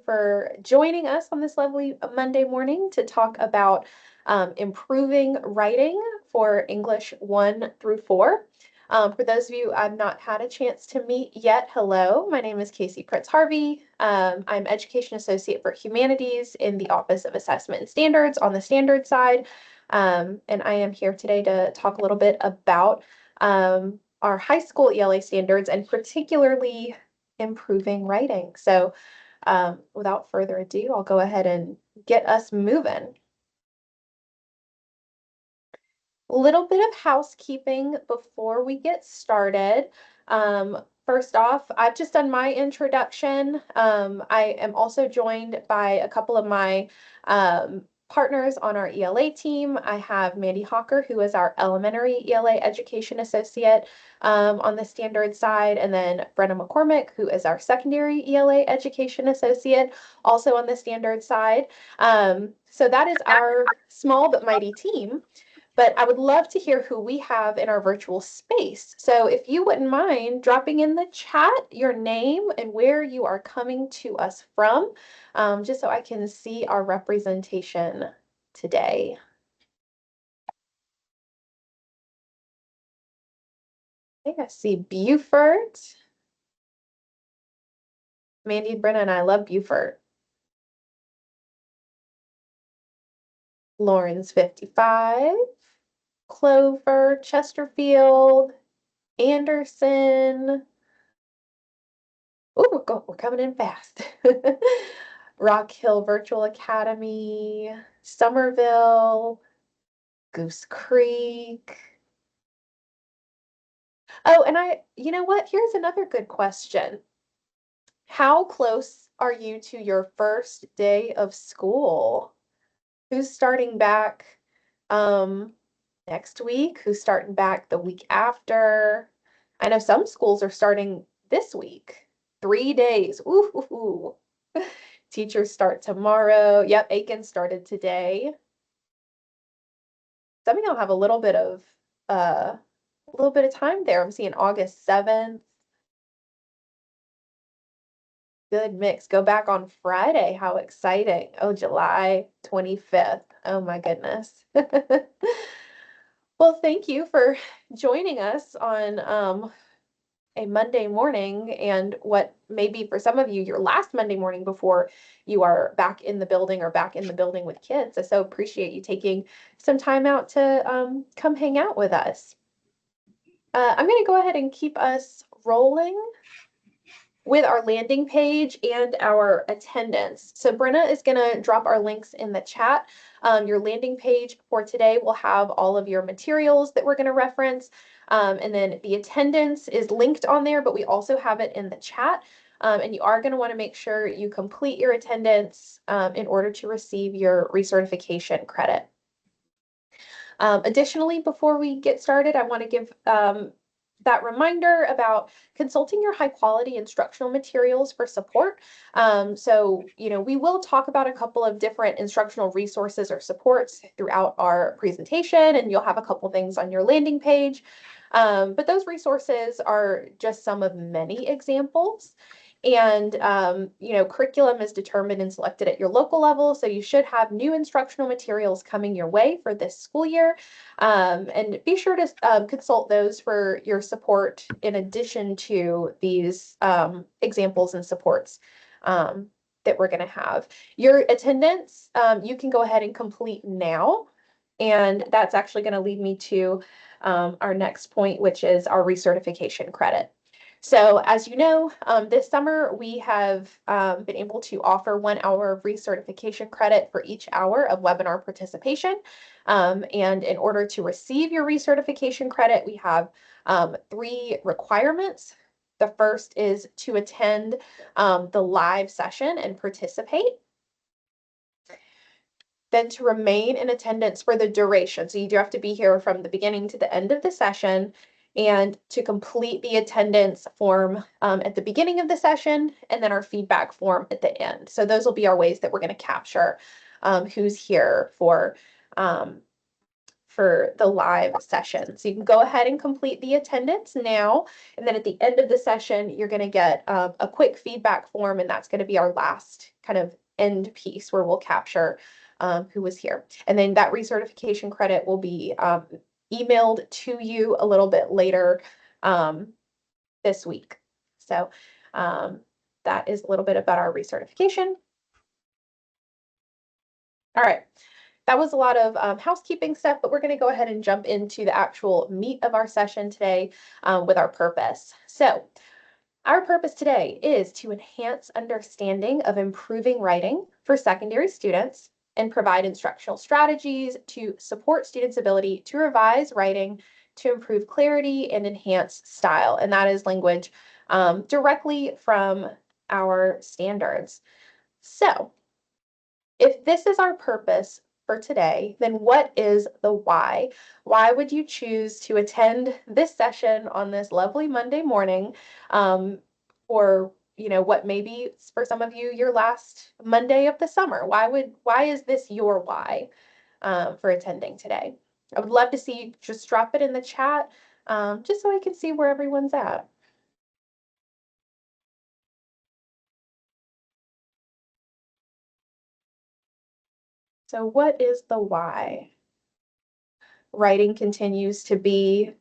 for joining us on this lovely Monday morning to talk about improving writing for English 1 through 4. For those of you I've not had a chance to meet yet, hello, my name is Casey Pritz Harvey. I'm Education Associate for Humanities in the Office of Assessment and Standards on the standards side. And I am here today to talk a little bit about our high school ELA standards and particularly improving writing. So without further ado, I'll go ahead and get us moving. A little bit of housekeeping before we get started. First off, I've just done my introduction. I am also joined by a couple of my partners on our ELA team. I have Mandy Hawker, who is our elementary ELA education associate on the standard side, and then Brenna McCormick, who is our secondary ELA education associate, also on the standard side. So that is our small but mighty team. But I would love to hear who we have in our virtual space. So if you wouldn't mind dropping in the chat your name and where you are coming to us from, just so I can see our representation today. I think I see Beaufort. Mandy, Brenna, and I love Beaufort. Lauren's 55. Clover, Chesterfield, Anderson. Oh, we're coming in fast. Rock Hill Virtual Academy, Somerville, Goose Creek. Oh, and you know what? Here's another good question. How close are you to your first day of school? Who's starting back next week? Who's starting back the week after? I know some schools are starting this week. 3 days. Ooh. Teachers start tomorrow. Yep, Aiken started today. Some of y'all have a little bit of time there. I'm seeing August 7th. Good mix. Go back on Friday. How exciting. Oh, July 25th. Oh my goodness. Well, thank you for joining us on a Monday morning and what may be for some of you your last Monday morning before you are back in the building or back in the building with kids. I so appreciate you taking some time out to come hang out with us. I'm going to go ahead and keep us rolling with our landing page and our attendance. So Brenna is going to drop our links in the chat. Your landing page for today will have all of your materials that we're going to reference. And then the attendance is linked on there, but we also have it in the chat. And you are going to want to make sure you complete your attendance in order to receive your recertification credit. Additionally, before we get started, I want to give that reminder about consulting your high quality instructional materials for support. So, we will talk about a couple of different instructional resources or supports throughout our presentation, and you'll have a couple things on your landing page. But those resources are just some of many examples. And, curriculum is determined and selected at your local level. So you should have new instructional materials coming your way for this school year. And be sure to consult those for your support in addition to these examples and supports that we're going to have. Your attendance, you can go ahead and complete now. And that's actually going to lead me to our next point, which is our recertification credit. So as you know, this summer we have been able to offer 1 hour of recertification credit for each hour of webinar participation. And in order to receive your recertification credit, we have 3 requirements. The first is to attend the live session and participate. Then to remain in attendance for the duration. So you do have to be here from the beginning to the end of the session, and to complete the attendance form at the beginning of the session, and then our feedback form at the end. So those will be our ways that we're going to capture who's here for for the live session. So you can go ahead and complete the attendance now. And then at the end of the session, you're going to get a quick feedback form, and that's going to be our last kind of end piece where we'll capture who was here. And then that recertification credit will be emailed to you a little bit later this week. So that is a little bit about our recertification. All right. That was a lot of housekeeping stuff, but we're going to go ahead and jump into the actual meat of our session today with our purpose. So our purpose today is to enhance understanding of improving writing for secondary students and provide instructional strategies to support students' ability to revise writing to improve clarity and enhance style. And that is language directly from our standards. So if this is our purpose for today, then what is the why? Why would you choose to attend this session on this lovely Monday morning? Or what maybe for some of you your last Monday of the summer? Why is this your why for attending today? I would love to see you just drop it in the chat, just so I can see where everyone's at. So what is the why? Writing continues to be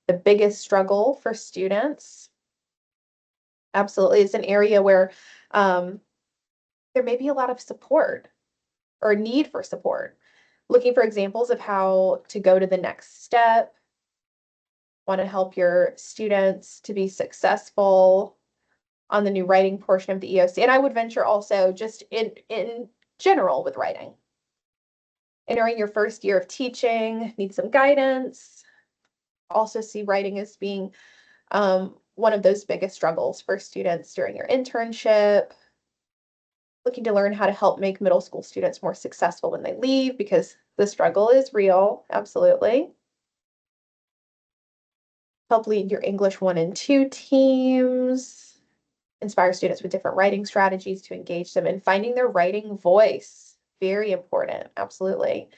the biggest struggle for students. Absolutely. It's an area where there may be a lot of support or need for support. Looking for examples of how to go to the next step, want to help your students to be successful on the new writing portion of the EOC. And I would venture also just in general with writing. Entering your first year of teaching, need some guidance. Also see writing as being one of those biggest struggles for students during your internship. Looking to learn how to help make middle school students more successful when they leave, because the struggle is real. Absolutely. Help lead your English 1 and 2 teams. Inspire students with different writing strategies to engage them in finding their writing voice. Very important. Absolutely.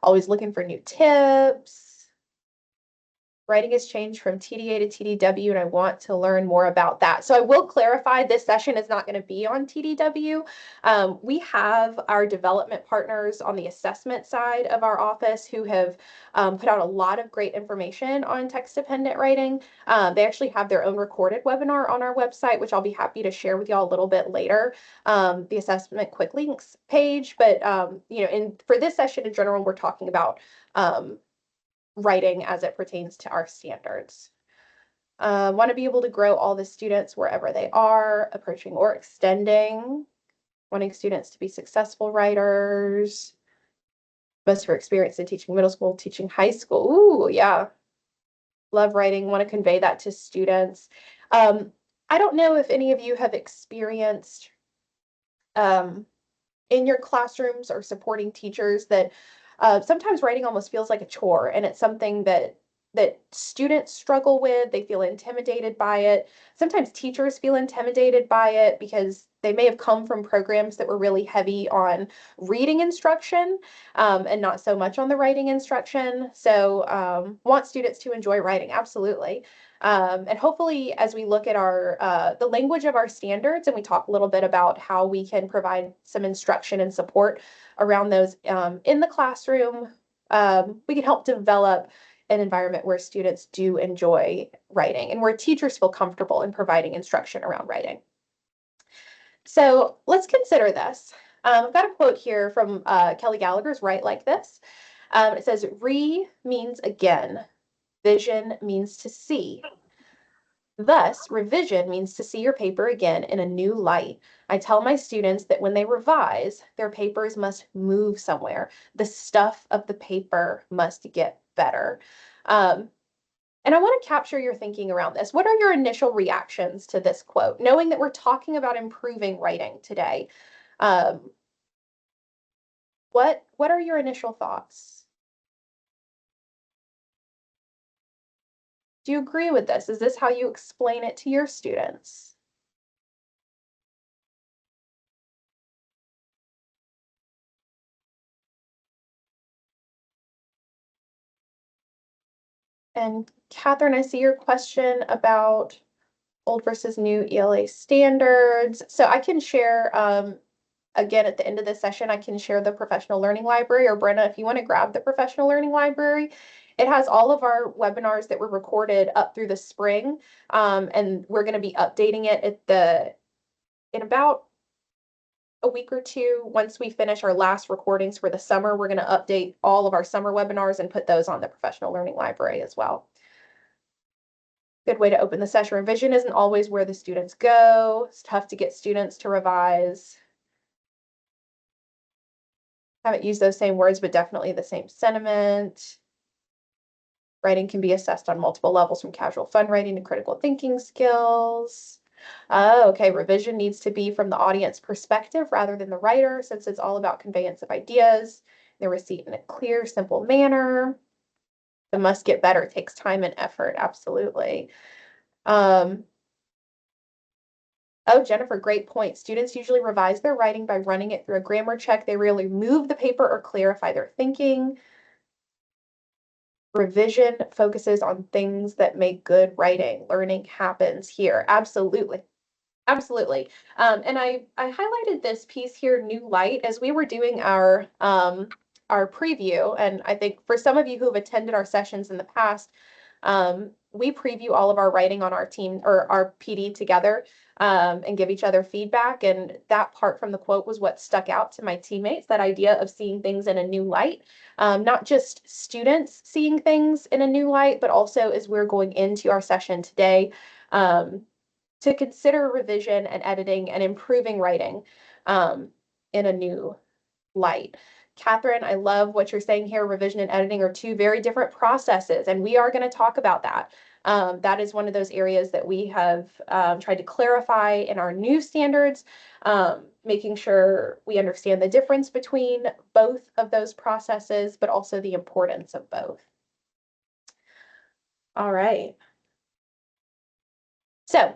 Always looking for new tips. Writing has changed from TDA to TDW, and I want to learn more about that. So I will clarify, this session is not going to be on TDW. We have our development partners on the assessment side of our office who have put out a lot of great information on text-dependent writing. They actually have their own recorded webinar on our website, which I'll be happy to share with y'all a little bit later, the assessment quick links page. But for this session in general, we're talking about writing as it pertains to our standards. Want to be able to grow all the students wherever they are, approaching or extending, wanting students to be successful writers. Most of her experience in teaching middle school, teaching high school. Ooh, yeah. Love writing, want to convey that to students. I don't know if any of you have experienced in your classrooms or supporting teachers that sometimes writing almost feels like a chore, and it's something that students struggle with. They feel intimidated by it. Sometimes teachers feel intimidated by it because they may have come from programs that were really heavy on reading instruction and not so much on the writing instruction. So want students to enjoy writing, absolutely. And hopefully, as we look at our the language of our standards, and we talk a little bit about how we can provide some instruction and support around those in the classroom, we can help develop an environment where students do enjoy writing and where teachers feel comfortable in providing instruction around writing. So let's consider this. I've got a quote here from Kelly Gallagher's Write Like This. It says, "Re means again. Vision means to see. Thus, revision means to see your paper again in a new light. I tell my students that when they revise, their papers must move somewhere. The stuff of the paper must get better." And I want to capture your thinking around this. What are your initial reactions to this quote, knowing that we're talking about improving writing today? What are your initial thoughts? Do you agree with this? Is this how you explain it to your students? And Catherine, I see your question about old versus new ELA standards. So I can share, again, at the end of this session, I can share the professional learning library, or Brenna, if you want to grab the professional learning library, it has all of our webinars that were recorded up through the spring. And we're going to be updating it in about a week or two. Once we finish our last recordings for the summer, we're going to update all of our summer webinars and put those on the professional learning library as well. Good way to open the session. Revision isn't always where the students go. It's tough to get students to revise. Haven't used those same words, but definitely the same sentiment. Writing can be assessed on multiple levels, from casual fun writing to critical thinking skills. Oh, okay. Revision needs to be from the audience perspective rather than the writer, since it's all about conveyance of ideas, the receipt in a clear, simple manner. The must get better takes time and effort. Absolutely. Oh, Jennifer, great point. Students usually revise their writing by running it through a grammar check. They rarely move the paper or clarify their thinking. Revision focuses on things that make good writing. Learning happens here. Absolutely. Absolutely. And I highlighted this piece here, New Light, as we were doing our preview. And I think for some of you who have attended our sessions in the past, we preview all of our writing on our team or our PD together, and give each other feedback. And that part from the quote was what stuck out to my teammates, that idea of seeing things in a new light. Not just students seeing things in a new light, but also as we're going into our session today, to consider revision and editing and improving writing in a new light. Catherine, I love what you're saying here. Revision and editing are two very different processes, and we are going to talk about that. That is one of those areas that we have tried to clarify in our new standards, making sure we understand the difference between both of those processes, but also the importance of both. All right. So,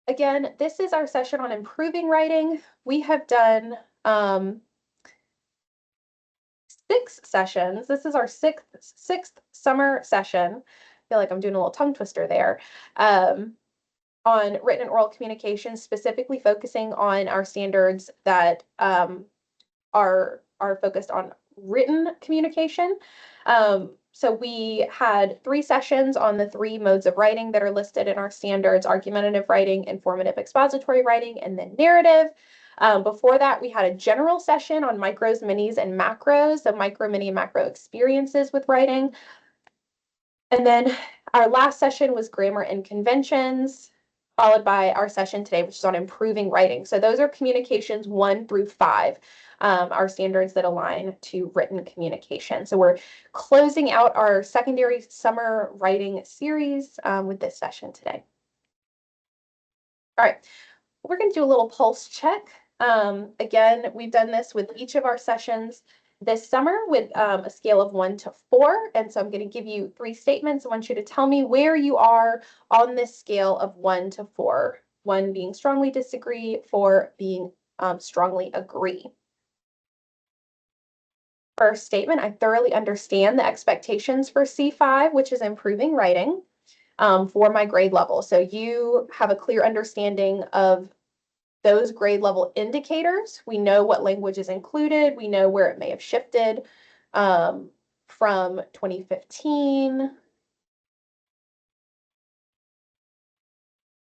again, this is our session on improving writing. We have done 6 sessions. This is our sixth summer session. I feel like I'm doing a little tongue twister there. On written and oral communication, specifically focusing on our standards that are focused on written communication. So we had 3 sessions on the 3 modes of writing that are listed in our standards: argumentative writing, informative expository writing, and then narrative. Before that, we had a general session on micros, minis, and macros, so micro, mini, and macro experiences with writing. And then our last session was grammar and conventions, followed by our session today, which is on improving writing. So those are communications 1 through 5, our standards that align to written communication. So we're closing out our secondary summer writing series with this session today. All right, we're going to do a little pulse check. Again, we've done this with each of our sessions this summer with a scale of 1 to 4. And so I'm going to give you 3 statements. I want you to tell me where you are on this scale of 1 to 4. 1 being strongly disagree, 4 being strongly agree. First statement, I thoroughly understand the expectations for C5, which is improving writing, for my grade level. So you have a clear understanding of those grade level indicators. We know what language is included. We know where it may have shifted from 2015.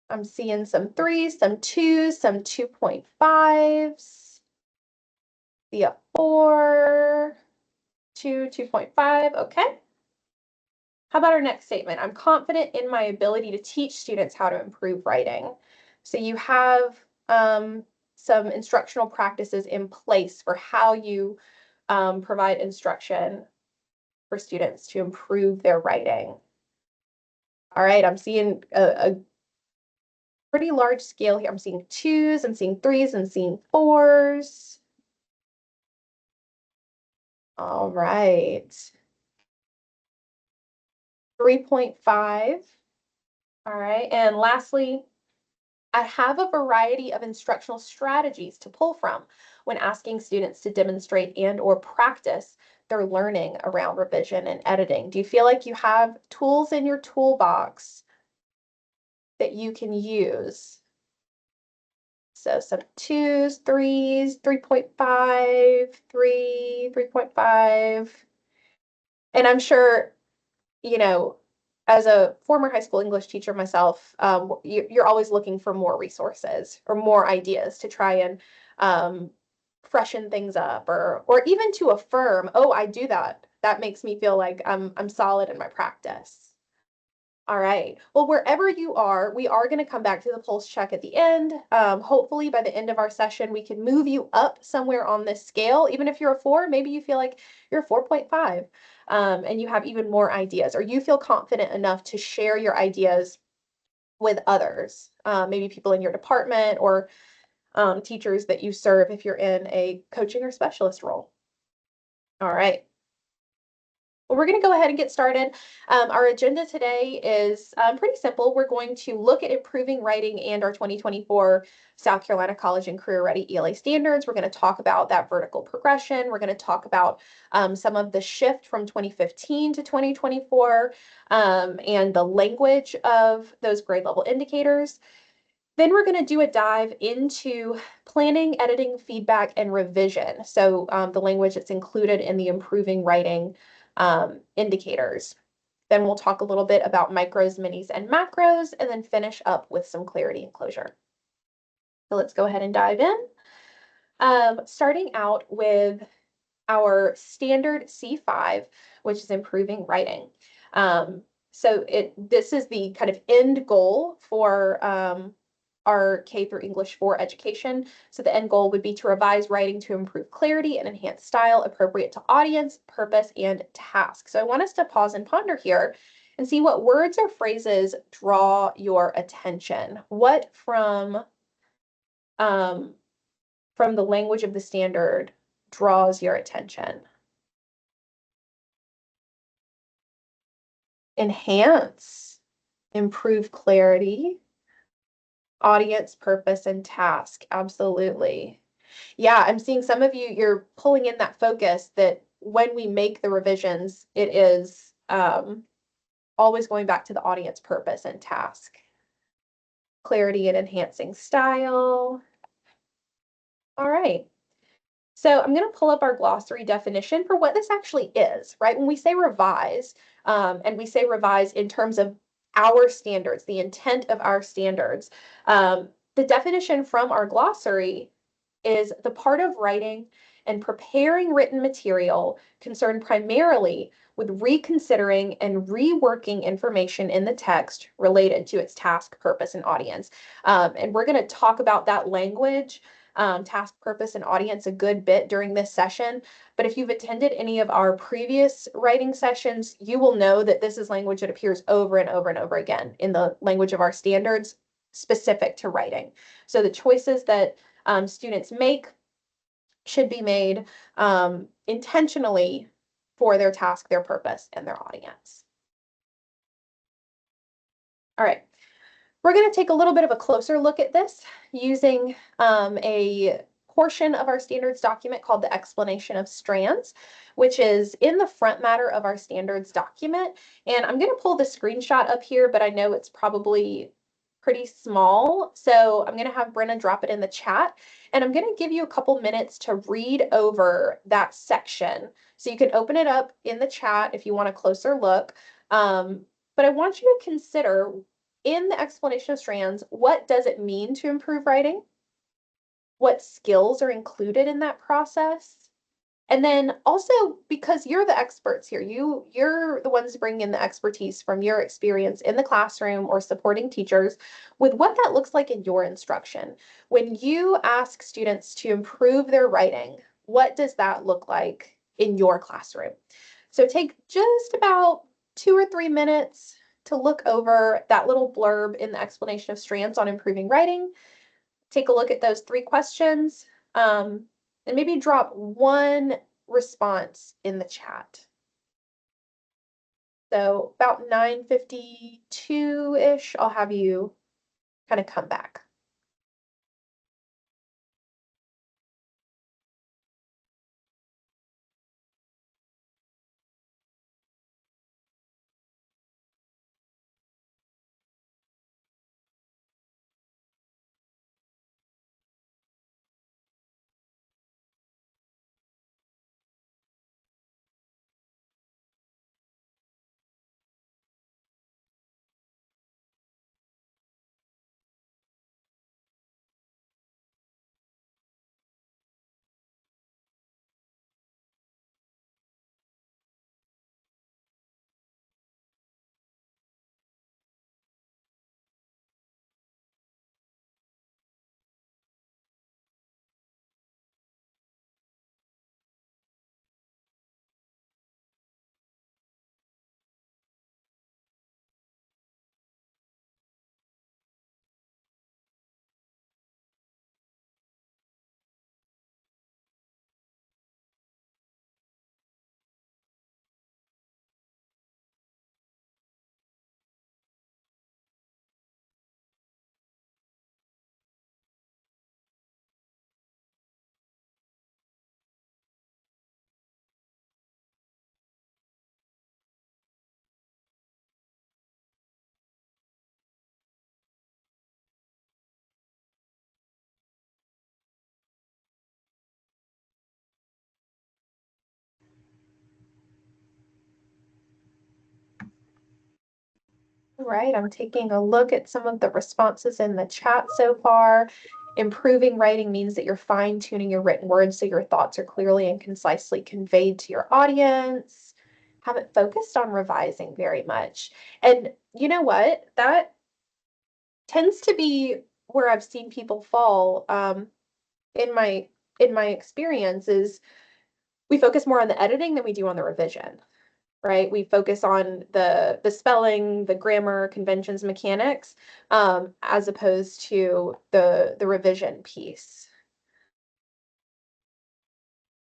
I'm seeing some 3s, some 2s, some 2.5s. See a 4, 2, 2.5. Okay. How about our next statement? I'm confident in my ability to teach students how to improve writing. So you have some instructional practices in place for how you provide instruction for students to improve their writing. All right, I'm seeing a pretty large scale here. I'm seeing 2s, I'm seeing 3s, and seeing 4s. All right. 3.5. All right, and lastly, I have a variety of instructional strategies to pull from when asking students to demonstrate and or practice their learning around revision and editing? Do you feel like you have tools in your toolbox that you can use? So some 2s, 3s, 3.5, 3, 3.5. And I'm sure, you know, as a former high school English teacher myself, you're always looking for more resources or more ideas to try and freshen things up, or even to affirm, oh, I do that. That makes me feel like I'm solid in my practice. All right. Well, wherever you are, we are going to come back to the pulse check at the end. Hopefully, by the end of our session, we can move you up somewhere on this scale. Even if you're a 4, maybe you feel like you're a 4.5, and you have even more ideas, or you feel confident enough to share your ideas with others, maybe people in your department or teachers that you serve if you're in a coaching or specialist role. All right. Well, we're going to go ahead and get started. Our agenda today is pretty simple. We're going to look at improving writing and our 2024 South Carolina College and Career Ready ELA standards. We're going to talk about that vertical progression. We're going to talk about some of the shift from 2015 to 2024 and the language of those grade level indicators. Then we're going to do a dive into planning, editing, feedback, and revision. So the language that's included in the improving writing indicators. Then we'll talk a little bit about micros, minis, and macros, and then finish up with some clarity and closure. So let's go ahead and dive in. Starting out with our standard C5, which is improving writing. So this is the kind of end goal for our K through English 4 education. So the end goal would be to revise writing to improve clarity and enhance style appropriate to audience, purpose, and task. So I want us to pause and ponder here and see what words or phrases draw your attention. What from the language of the standard draws your attention? Enhance, improve clarity, audience, purpose, and task. Absolutely. Yeah, I'm seeing some of you, you're pulling in that focus that when we make the revisions, it is always going back to the audience, purpose, and task. Clarity and enhancing style. All right. So I'm going to pull up our glossary definition for what this actually is, right? When we say revise, and we say revise in terms of our standards, the intent of our standards, the definition from our glossary is the part of writing and preparing written material concerned primarily with reconsidering and reworking information in the text related to its task, purpose, and audience. And we're going to talk about that language, task, purpose, and audience a good bit during this session. But if you've attended any of our previous writing sessions, you will know that this is language that appears over and over and over again in the language of our standards specific to writing. So the choices that students make should be made intentionally for their task, their purpose, and their audience. All right, we're going to take a little bit of a closer look at this using a portion of our standards document called the explanation of strands, which is in the front matter of our standards document. And I'm going to pull the screenshot up here, but I know it's probably pretty small. So I'm going to have Brenna drop it in the chat, and I'm going to give you a couple minutes to read over that section. So you can open it up in the chat if you want a closer look. But I want you to consider in the explanation of strands, what does it mean to improve writing? What skills are included in that process? And then also, because you're the experts here, you're the ones bringing in the expertise from your experience in the classroom or supporting teachers with what that looks like in your instruction. When you ask students to improve their writing, what does that look like in your classroom? So take just about 2 or 3 minutes to look over that little blurb in the explanation of strands on improving writing. Take a look at those 3 questions. And maybe drop one response in the chat. So about 9:52-ish, I'll have you kind of come back. Right, I'm taking a look at some of the responses in the chat so far. Improving writing means that you're fine-tuning your written words so your thoughts are clearly and concisely conveyed to your audience. Haven't focused on revising very much. And you know what? That tends to be where I've seen people fall in my experience is we focus more on the editing than we do on the revision, right? We focus on the spelling, the grammar, conventions, mechanics, as opposed to the revision piece.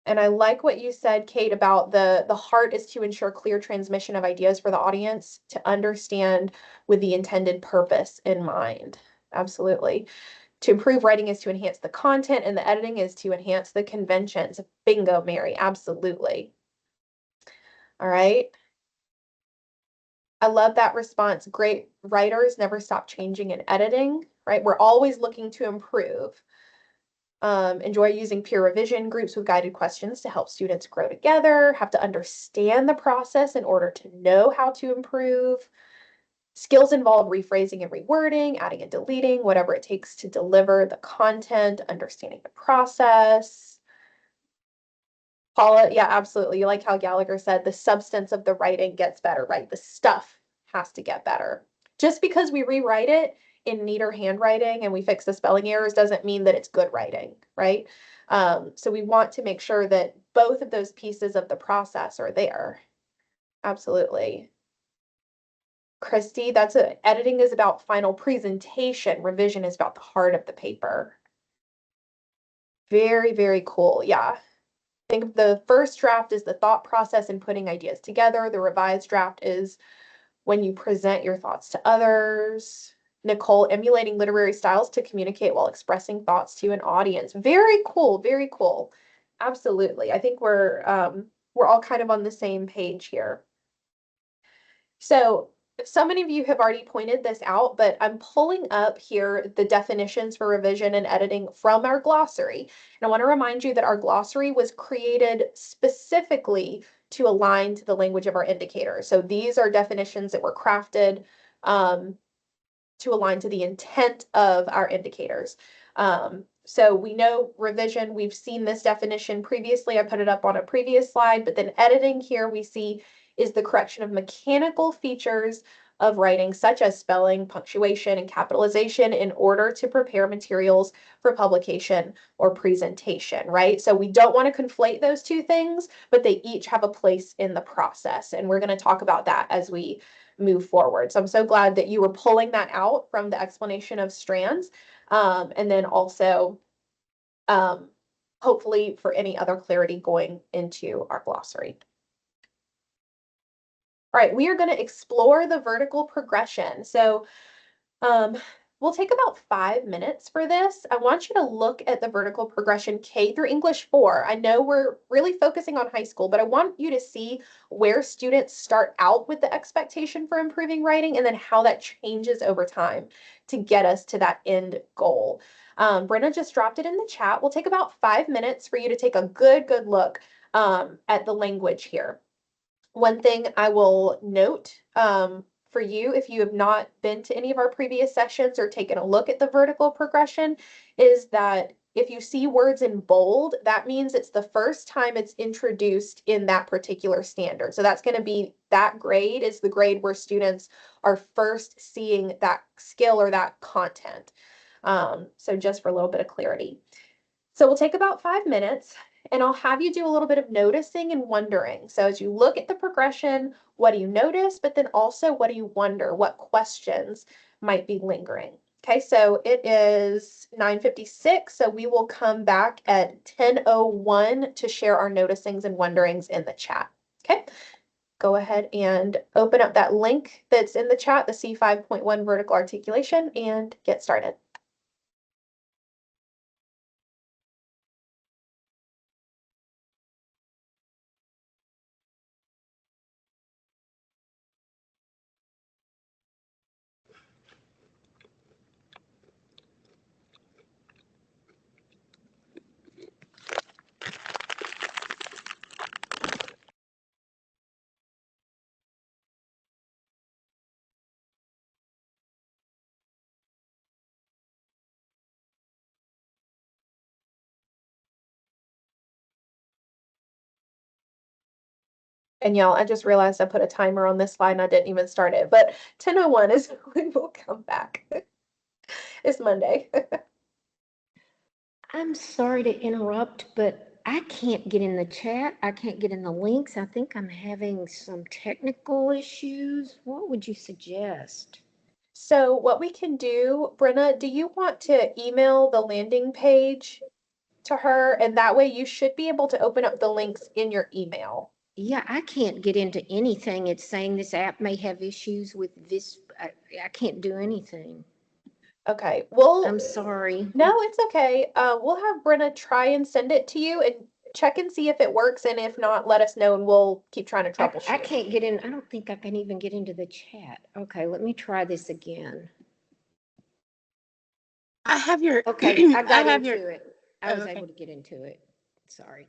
And I like what you said, Kate, about the heart is to ensure clear transmission of ideas for the audience to understand with the intended purpose in mind. Absolutely. To improve writing is to enhance the content, and the editing is to enhance the conventions. Bingo, Mary. Absolutely. All right. I love that response. Great writers never stop changing and editing, right? We're always looking to improve. Enjoy using peer revision groups with guided questions to help students grow together, have to understand the process in order to know how to improve. Skills involve rephrasing and rewording, adding and deleting, whatever it takes to deliver the content, understanding the process. Paula, yeah, absolutely. You like how Gallagher said the substance of the writing gets better, right? The stuff has to get better. Just because we rewrite it in neater handwriting and we fix the spelling errors doesn't mean that it's good writing, right? So we want to make sure that both of those pieces of the process are there. Absolutely. Christy, editing is about final presentation. Revision is about the heart of the paper. Very, very cool. Yeah. Think of the first draft as the thought process and putting ideas together. The revised draft is when you present your thoughts to others. Nicole, emulating literary styles to communicate while expressing thoughts to an audience. Very cool, very cool. Absolutely. I think we're all kind of on the same page here. So so many of you have already pointed this out, but I'm pulling up here the definitions for revision and editing from our glossary. And I want to remind you that our glossary was created specifically to align to the language of our indicator. So these are definitions that were crafted to align to the intent of our indicators. So we know revision, we've seen this definition previously. I put it up on a previous slide, but then editing here we see is the correction of mechanical features of writing, such as spelling, punctuation, and capitalization in order to prepare materials for publication or presentation, right? So we don't want to conflate those two things, but they each have a place in the process. And we're going to talk about that as we move forward. So I'm so glad that you were pulling that out from the explanation of strands. And then also, hopefully for any other clarity going into our glossary. All right, we are going to explore the vertical progression. So we'll take about 5 minutes for this. I want you to look at the vertical progression K through English 4. I know we're really focusing on high school, but I want you to see where students start out with the expectation for improving writing and then how that changes over time to get us to that end goal. Brenna just dropped it in the chat. We'll take about 5 minutes for you to take a good look at the language here. One thing I will note for you, if you have not been to any of our previous sessions or taken a look at the vertical progression, is that if you see words in bold, that means it's the first time it's introduced in that particular standard. So that's going to be that grade is the grade where students are first seeing that skill or that content. So just for a little bit of clarity. So we'll take about 5 minutes and I'll have you do a little bit of noticing and wondering. So as you look at the progression, what do you notice? But then also, what do you wonder? What questions might be lingering? Okay, so it is 9:56. So we will come back at 10:01 to share our noticings and wonderings in the chat. Okay, go ahead and open up that link that's in the chat, the C5.1 vertical articulation, and get started. And y'all, I just realized I put a timer on this slide and I didn't even start it, but 10:01 is when we'll come back. It's Monday. I'm sorry to interrupt, but I can't get in the chat. I can't get in the links. I think I'm having some technical issues. What would you suggest? So what we can do, Brenna, do you want to email the landing page to her? And that way you should be able to open up the links in your email. Yeah, I can't get into anything. It's saying this app may have issues with this. I can't do anything. Okay, well, I'm sorry. no, it's okay. We'll have Brenna try and send it to you and check and see if it works. And if not, let us know and we'll keep trying to I troubleshoot. can't get in. I don't think I can even get into the chat. Okay, let me try this again. I have your Okay, I got have into your it. I was okay. able to get into it. Sorry.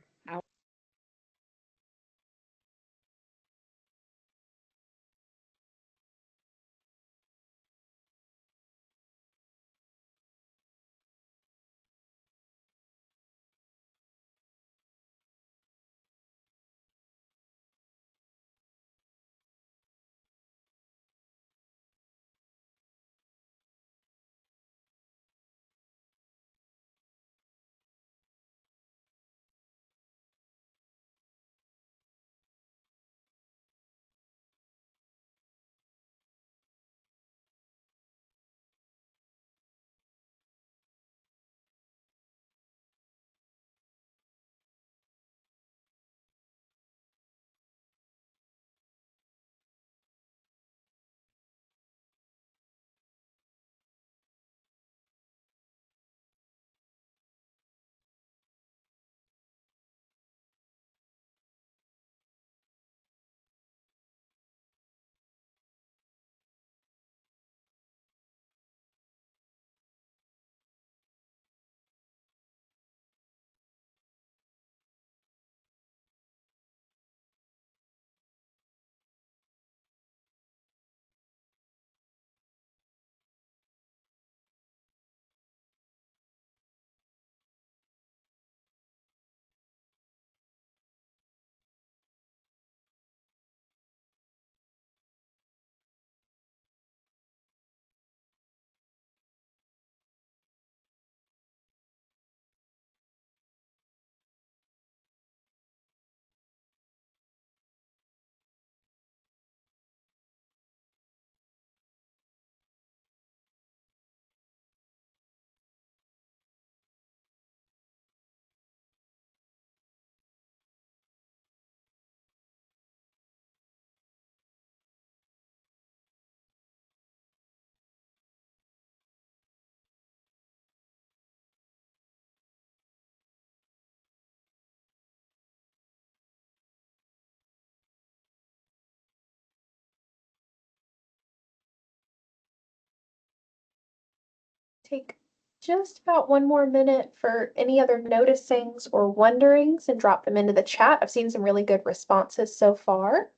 Take just about one more minute for any other noticings or wonderings and drop them into the chat. I've seen some really good responses so far.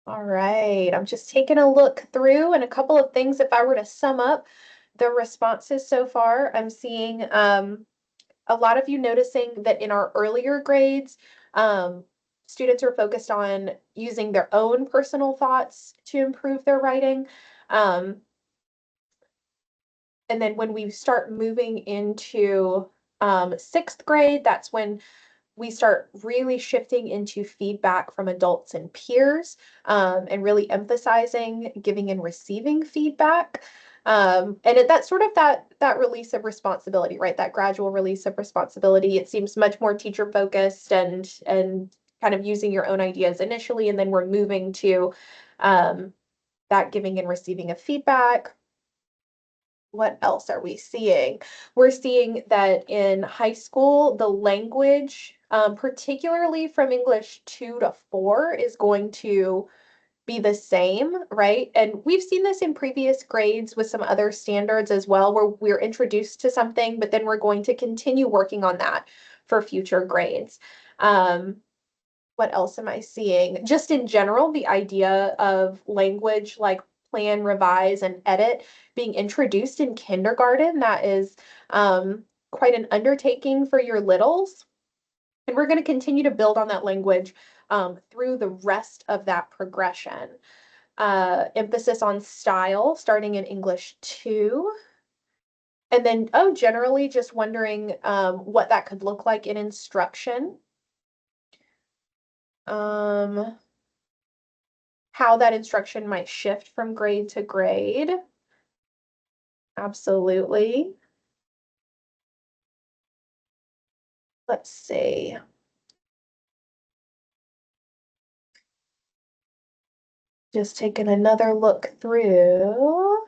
All right, I'm just taking a look through and a couple of things. If I were to sum up the responses so far, I'm seeing a lot of you noticing that in our earlier grades, students are focused on using their own personal thoughts to improve their writing. Um, and then when we start moving into sixth grade, that's when we start really shifting into feedback from adults and peers, and really emphasizing giving and receiving feedback. That's sort of that release of responsibility, right? That gradual release of responsibility. It seems much more teacher focused and kind of using your own ideas initially, and then we're moving to that giving and receiving of feedback. What else are we seeing? We're seeing that in high school, the language, particularly from English 2 to 4, is going to be the same, right? And we've seen this in previous grades with some other standards as well, where we're introduced to something, but then we're going to continue working on that for future grades. What else am I seeing? Just in general, the idea of language like plan, revise, and edit being introduced in kindergarten, that is quite an undertaking for your littles. And we're going to continue to build on that language through the rest of that progression. Emphasis on style, starting in English 2. And then, generally just wondering what that could look like in instruction. How that instruction might shift from grade to grade. Absolutely. Let's see. Just taking another look through.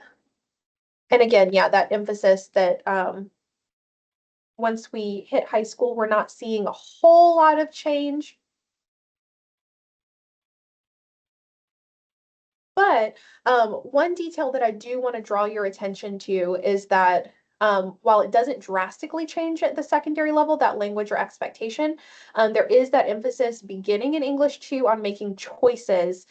And again, yeah, that emphasis that once we hit high school, we're not seeing a whole lot of change. But one detail that I do want to draw your attention to is that while it doesn't drastically change at the secondary level, that language or expectation, there is that emphasis beginning in English 2 on making choices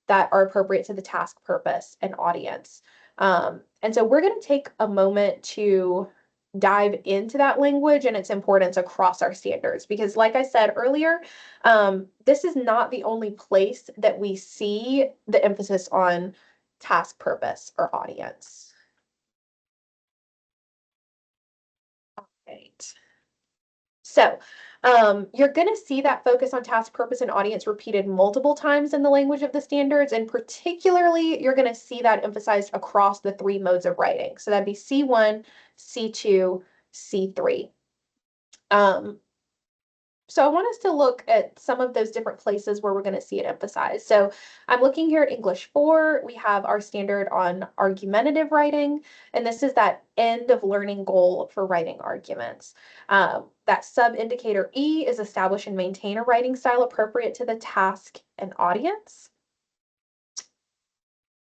that are appropriate to the task, purpose, and audience. And so we're going to take a moment to dive into that language and its importance across our standards. Because like I said earlier, this is not the only place that we see the emphasis on task, purpose, or audience. Right. So you're going to see that focus on task, purpose, and audience repeated multiple times in the language of the standards. And particularly, you're going to see that emphasized across the 3 modes of writing. So that'd be C1, C2, C3. So I want us to look at some of those different places where we're going to see it emphasized. So I'm looking here at English 4. We have our standard on argumentative writing, and this is that end of learning goal for writing arguments. That sub-indicator E is establish and maintain a writing style appropriate to the task and audience.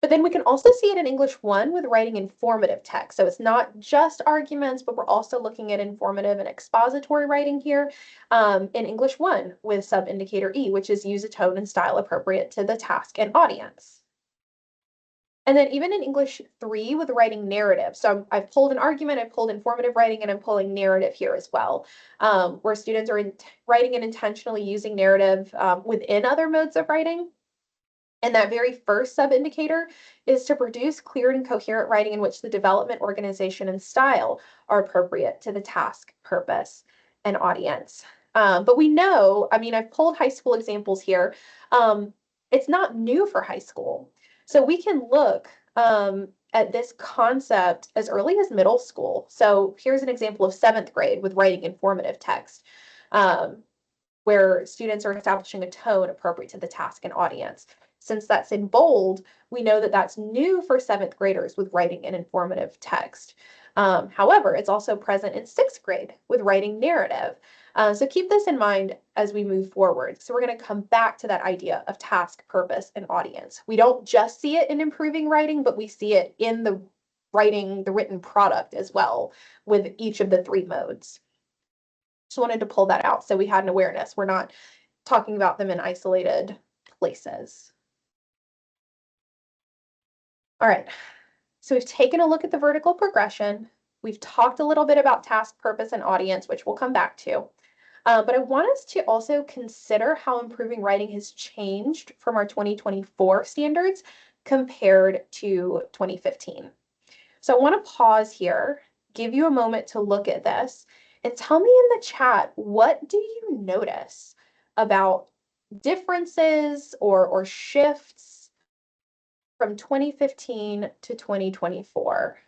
But then we can also see it in English 1 with writing informative text. So it's not just arguments, but we're also looking at informative and expository writing here in English 1 with sub-indicator E, which is use a tone and style appropriate to the task and audience. And then even in English 3 with writing narrative. So I've pulled an argument, I've pulled informative writing, and I'm pulling narrative here as well, where students are writing and intentionally using narrative within other modes of writing. And that very first sub-indicator is to produce clear and coherent writing in which the development, organization, and style are appropriate to the task, purpose, and audience. But we know, I mean, I've pulled high school examples here. It's not new for high school. So we can look at this concept as early as middle school. So here's an example of 7th grade with writing informative text. Where students are establishing a tone appropriate to the task and audience. Since that's in bold, we know that that's new for 7th graders with writing an informative text. However, it's also present in 6th grade with writing narrative. So keep this in mind as we move forward. So we're going to come back to that idea of task, purpose, and audience. We don't just see it in improving writing, but we see it in the writing, the written product as well with each of the 3 modes. Just wanted to pull that out so we had an awareness. We're not talking about them in isolated places. All right, so we've taken a look at the vertical progression. We've talked a little bit about task, purpose, and audience, which we'll come back to. But I want us to also consider how improving writing has changed from our 2024 standards compared to 2015. So I want to pause here, give you a moment to look at this, and tell me in the chat, what do you notice about differences or shifts from 2015 to 2024?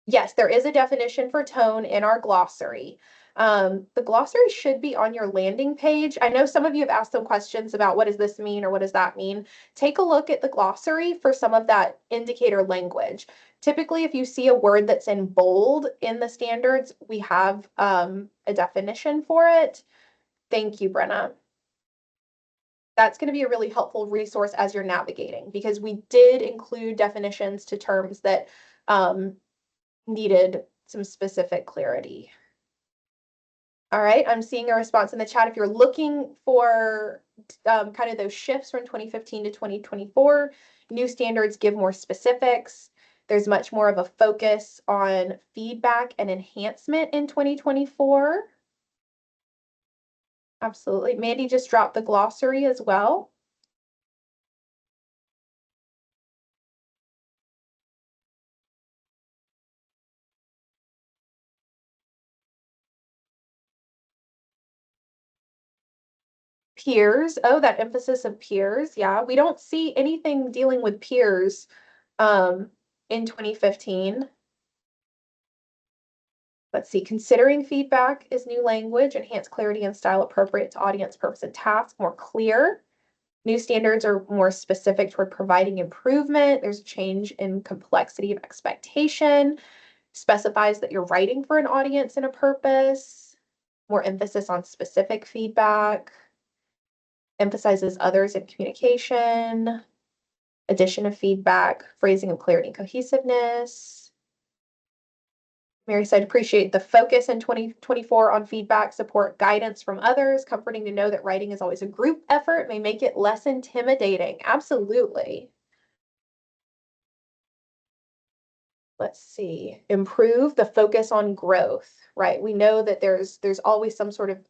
Yes, there is a definition for tone in our glossary. The glossary should be on your landing page. I know some of you have asked some questions about what does this mean or what does that mean. Take a look at the glossary for some of that indicator language. Typically, if you see a word that's in bold in the standards, we have a definition for it. Thank you, Brenna. that's going to be a really helpful resource as you're navigating, because we did include definitions to terms that needed some specific clarity. All right, I'm seeing a response in the chat. If you're looking for kind of those shifts from 2015 to 2024, new standards give more specifics. There's much more of a focus on feedback and enhancement in 2024. Absolutely. Mandy just dropped the glossary as well. Peers. Oh, that emphasis of peers. Yeah, we don't see anything dealing with peers in 2015. Let's see, considering feedback is new language, enhanced clarity and style appropriate to audience, purpose, and task, more clear. New standards are more specific toward providing improvement. There's a change in complexity of expectation, specifies that you're writing for an audience and a purpose, more emphasis on specific feedback, emphasizes others in communication, addition of feedback, phrasing of clarity and cohesiveness. Mary said, appreciate the focus in 2024 on feedback, support guidance from others, comforting to know that writing is always a group effort, may make it less intimidating. Absolutely. Let's see, improve the focus on growth, right? We know that there's always some sort of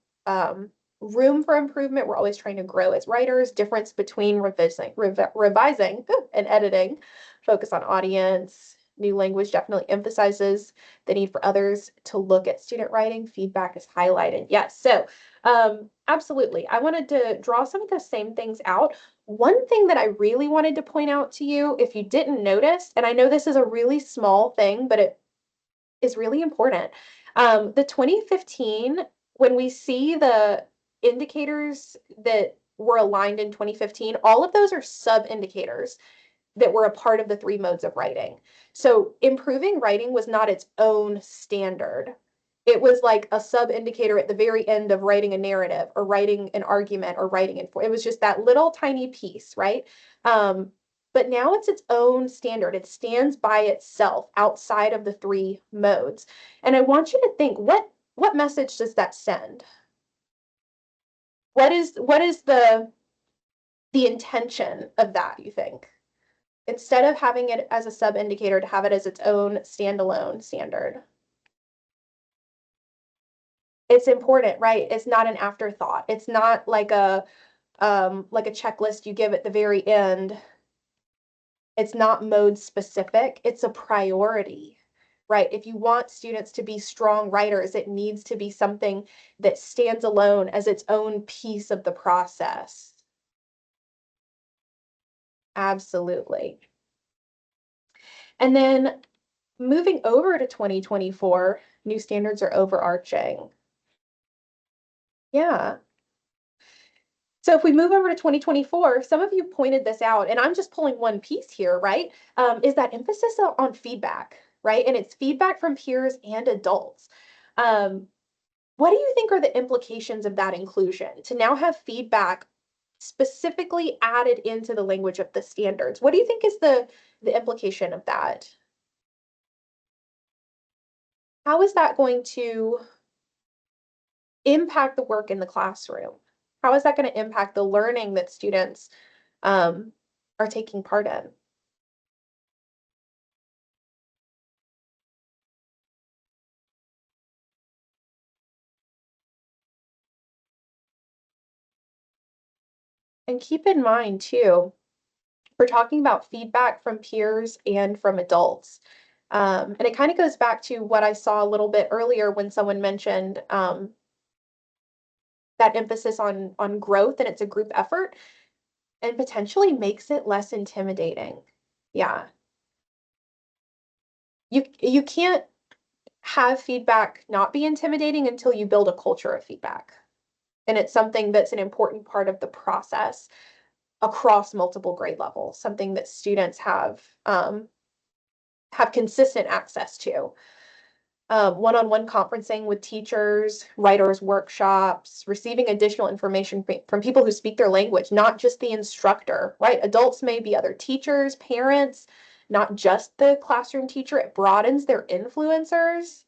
room for improvement. We're always trying to grow as writers. Difference between revising and editing, focus on audience. New language definitely emphasizes the need for others to look at student writing. Feedback is highlighted. Yes, so absolutely. I wanted to draw some of the same things out. One thing that I really wanted to point out to you, if you didn't notice, and I know this is a really small thing, but it is really important. The 2015, when we see the indicators that were aligned in 2015, all of those are sub-indicators that were a part of the 3 modes of writing. So improving writing was not its own standard. It was like a sub-indicator at the very end of writing a narrative or writing an argument or writing it. It was just that little tiny piece, right? But now it's its own standard. It stands by itself outside of the 3 modes. And I want you to think, what message does that send? What is the intention of that, you think? Instead of having it as a sub-indicator, to have it as its own standalone standard. It's important, right? It's not an afterthought. It's not like a checklist you give at the very end. It's not mode specific. It's a priority, right? If you want students to be strong writers, it needs to be something that stands alone as its own piece of the process. Absolutely. And then moving over to 2024, new standards are overarching. Yeah. So if we move over to 2024, some of you pointed this out, and I'm just pulling one piece here, right? Is that emphasis on feedback, right? And it's feedback from peers and adults. What do you think are the implications of that inclusion, to now have feedback specifically added into the language of the standards? What do you think is the implication of that? How is that going to impact the work in the classroom? How is that going to impact the learning that students are taking part in? And keep in mind too, we're talking about feedback from peers and from adults. And it kind of goes back to what I saw a little bit earlier when someone mentioned that emphasis on growth, and it's a group effort, and potentially makes it less intimidating. Yeah. You can't have feedback not be intimidating until you build a culture of feedback. And it's something that's an important part of the process across multiple grade levels, something that students have consistent access to. one-on-one conferencing with teachers, writers, workshops, receiving additional information from people who speak their language, not just the instructor, right? Adults may be other teachers, parents, not just the classroom teacher. It broadens their influencers.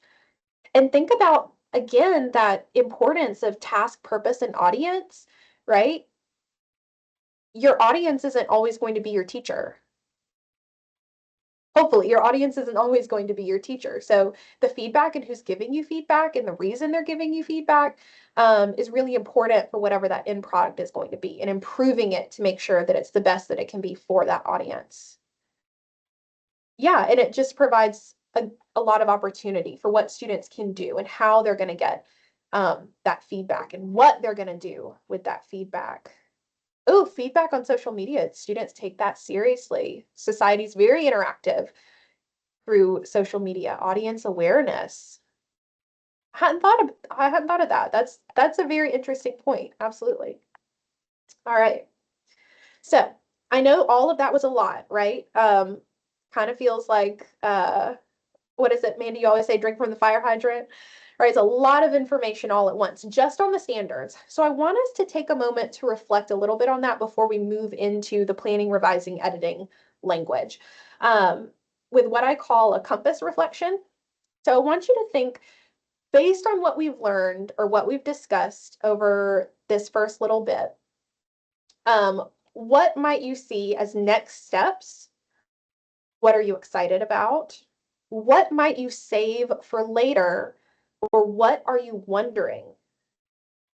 And think about, again, that importance of task, purpose, and audience, right? Your audience isn't always going to be your teacher. Hopefully, your audience isn't always going to be your teacher. So the feedback and who's giving you feedback and the reason they're giving you feedback is really important for whatever that end product is going to be, and improving it to make sure that it's the best that it can be for that audience. Yeah, and it just provides a lot of opportunity for what students can do and how they're going to get that feedback and what they're going to do with that feedback. Oh, feedback on social media. Students take that seriously. Society's very interactive through social media. Audience awareness. I hadn't thought of that. That's a very interesting point. Absolutely. All right. So I know all of that was a lot, right? Kind of feels like what is it, Mandy? You always say drink from the fire hydrant, right? It's a lot of information all at once, just on the standards. So I want us to take a moment to reflect a little bit on that before we move into the planning, revising, editing language, with what I call a compass reflection. So I want you to think, based on what we've learned or what we've discussed over this first little bit, what might you see as next steps? What are you excited about? What might you save for later? Or what are you wondering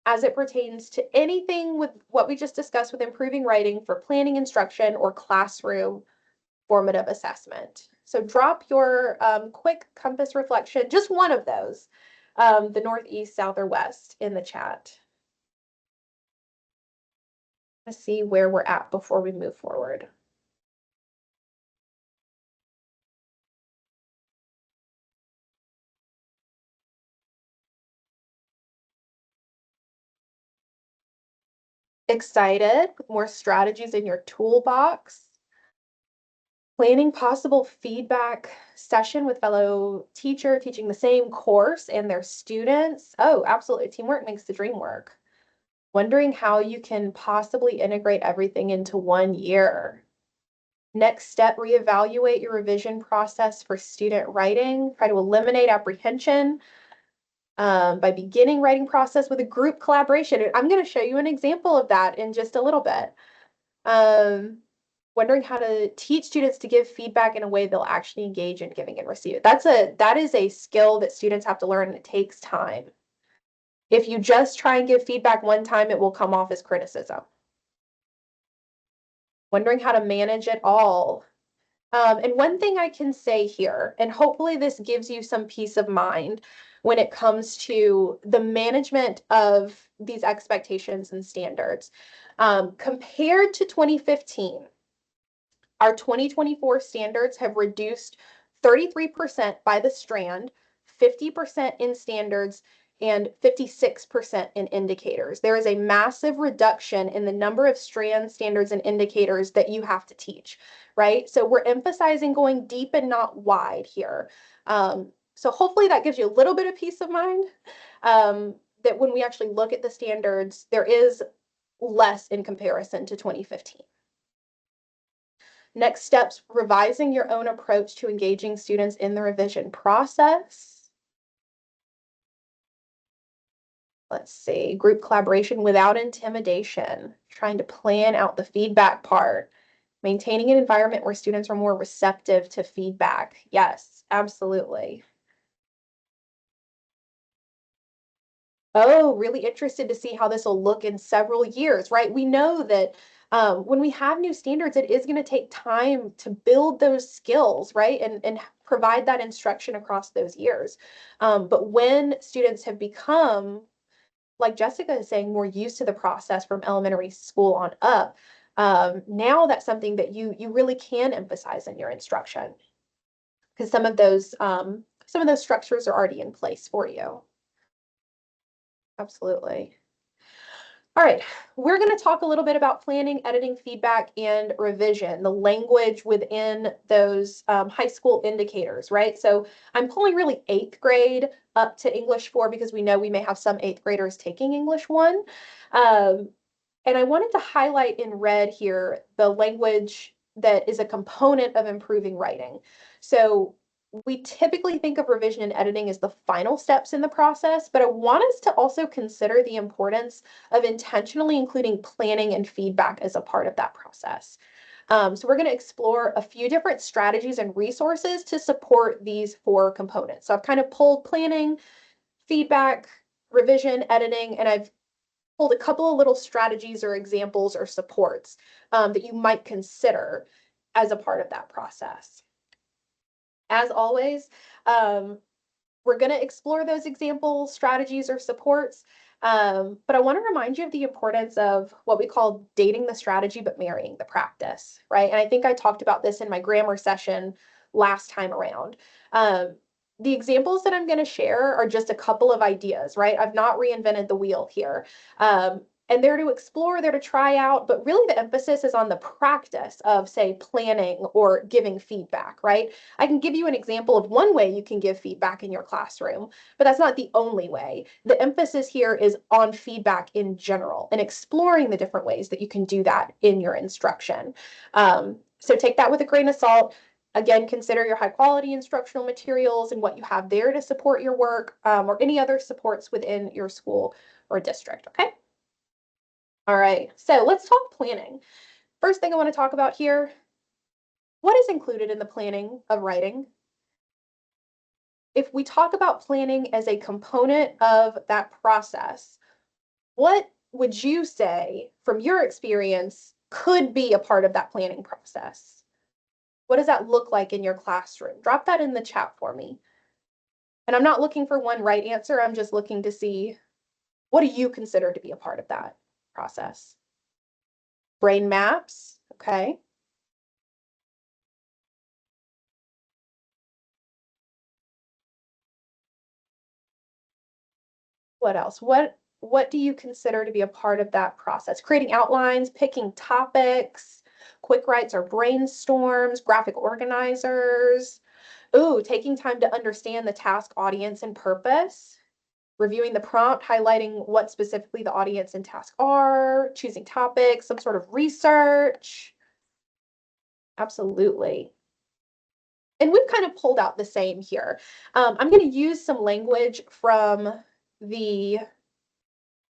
as it pertains to anything with what we just discussed with improving writing for planning instruction or classroom formative assessment? So drop your quick compass reflection, just one of those, the north, east, south, or west in the chat. Let's see where we're at before we move forward. Excited with more strategies in your toolbox? Planning possible feedback session with fellow teacher teaching the same course and their students. Oh, absolutely. Teamwork makes the dream work. Wondering how you can possibly integrate everything into 1 year. Next step, reevaluate your revision process for student writing. Try to eliminate apprehension by beginning writing process with a group collaboration. I'm going to show you an example of that in just a little bit. Wondering how to teach students to give feedback in a way they'll actually engage in giving and receive it. That is a skill that students have to learn, and it takes time. If you just try and give feedback one time, it will come off as criticism. Wondering how to manage it all. And one thing I can say here, and hopefully this gives you some peace of mind when it comes to the management of these expectations and standards. Compared to 2015, our 2024 standards have reduced 33% by the strand, 50% in standards, and 56% in indicators. There is a massive reduction in the number of strand standards and indicators that you have to teach, right? So we're emphasizing going deep and not wide here. So hopefully that gives you a little bit of peace of mind, that when we actually look at the standards, there is less in comparison to 2015. Next steps, revising your own approach to engaging students in the revision process. Let's see, group collaboration without intimidation, trying to plan out the feedback part, maintaining an environment where students are more receptive to feedback. Yes, absolutely. Oh, really interested to see how this will look in several years, right? We know that when we have new standards, it is going to take time to build those skills, right? And provide that instruction across those years. But when students have become, like Jessica is saying, more used to the process from elementary school on up, now that's something that you really can emphasize in your instruction, because some of those structures are already in place for you. Absolutely. All right, we're going to talk a little bit about planning, editing, feedback, and revision, the language within those high school indicators, right? So I'm pulling really eighth grade up to English 4 because we know we may have some eighth graders taking English 1. Um, and I wanted to highlight in red here the language that is a component of improving writing. So we typically think of revision and editing as the final steps in the process, but I want us to also consider the importance of intentionally including planning and feedback as a part of that process. So we're going to explore a few different strategies and resources to support these 4 components. So I've kind of pulled planning, feedback, revision, editing, and I've pulled a couple of little strategies or examples or supports that you might consider as a part of that process. As always, we're going to explore those examples, strategies, or supports. But I want to remind you of the importance of what we call dating the strategy, but marrying the practice, right? And I think I talked about this in my grammar session last time around. The examples that I'm going to share are just a couple of ideas, right? I've not reinvented the wheel here. And they're to explore, they're to try out, but really the emphasis is on the practice of, say, planning or giving feedback, right? I can give you an example of one way you can give feedback in your classroom, but that's not the only way. The emphasis here is on feedback in general and exploring the different ways that you can do that in your instruction. So take that with a grain of salt. Again, consider your high quality instructional materials and what you have there to support your work or any other supports within your school or district, okay? All right, so let's talk planning. First thing I want to talk about here, what is included in the planning of writing? If we talk about planning as a component of that process, what would you say from your experience could be a part of that planning process? What does that look like in your classroom? Drop that in the chat for me. And I'm not looking for one right answer. I'm just looking to see, what do you consider to be a part of that process? Brain maps, okay. What else? What do you consider to be a part of that process? Creating outlines, picking topics, quick writes or brainstorms, graphic organizers. Ooh, taking time to understand the task, audience, and purpose. Reviewing the prompt, highlighting what specifically the audience and task are, choosing topics, some sort of research. Absolutely. And we've kind of pulled out the same here. I'm going to use some language from the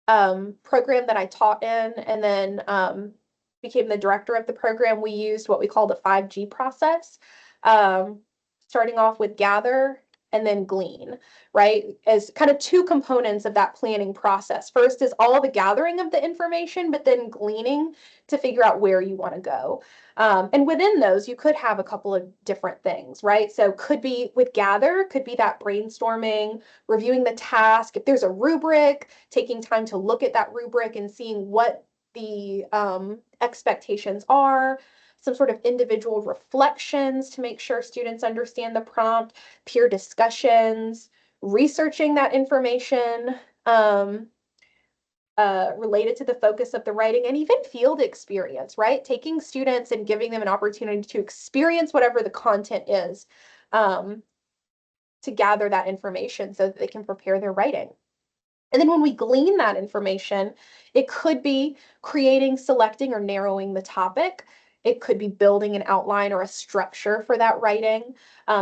program that I taught in and then became the director of the program. We used what we call the 5G process, starting off with gather and then glean, right? As kind of 2 components of that planning process. First is all the gathering of the information, but then gleaning to figure out where you want to go. And within those, you could have a couple of different things, right? So could be with gather, could be that brainstorming, reviewing the task. If there's a rubric, taking time to look at that rubric and seeing what the expectations are, some sort of individual reflections to make sure students understand the prompt, peer discussions, researching that information related to the focus of the writing, and even field experience, right? Taking students and giving them an opportunity to experience whatever the content is to gather that information so that they can prepare their writing. And then when we glean that information, it could be creating, selecting, or narrowing the topic. It could be building an outline or a structure for that writing,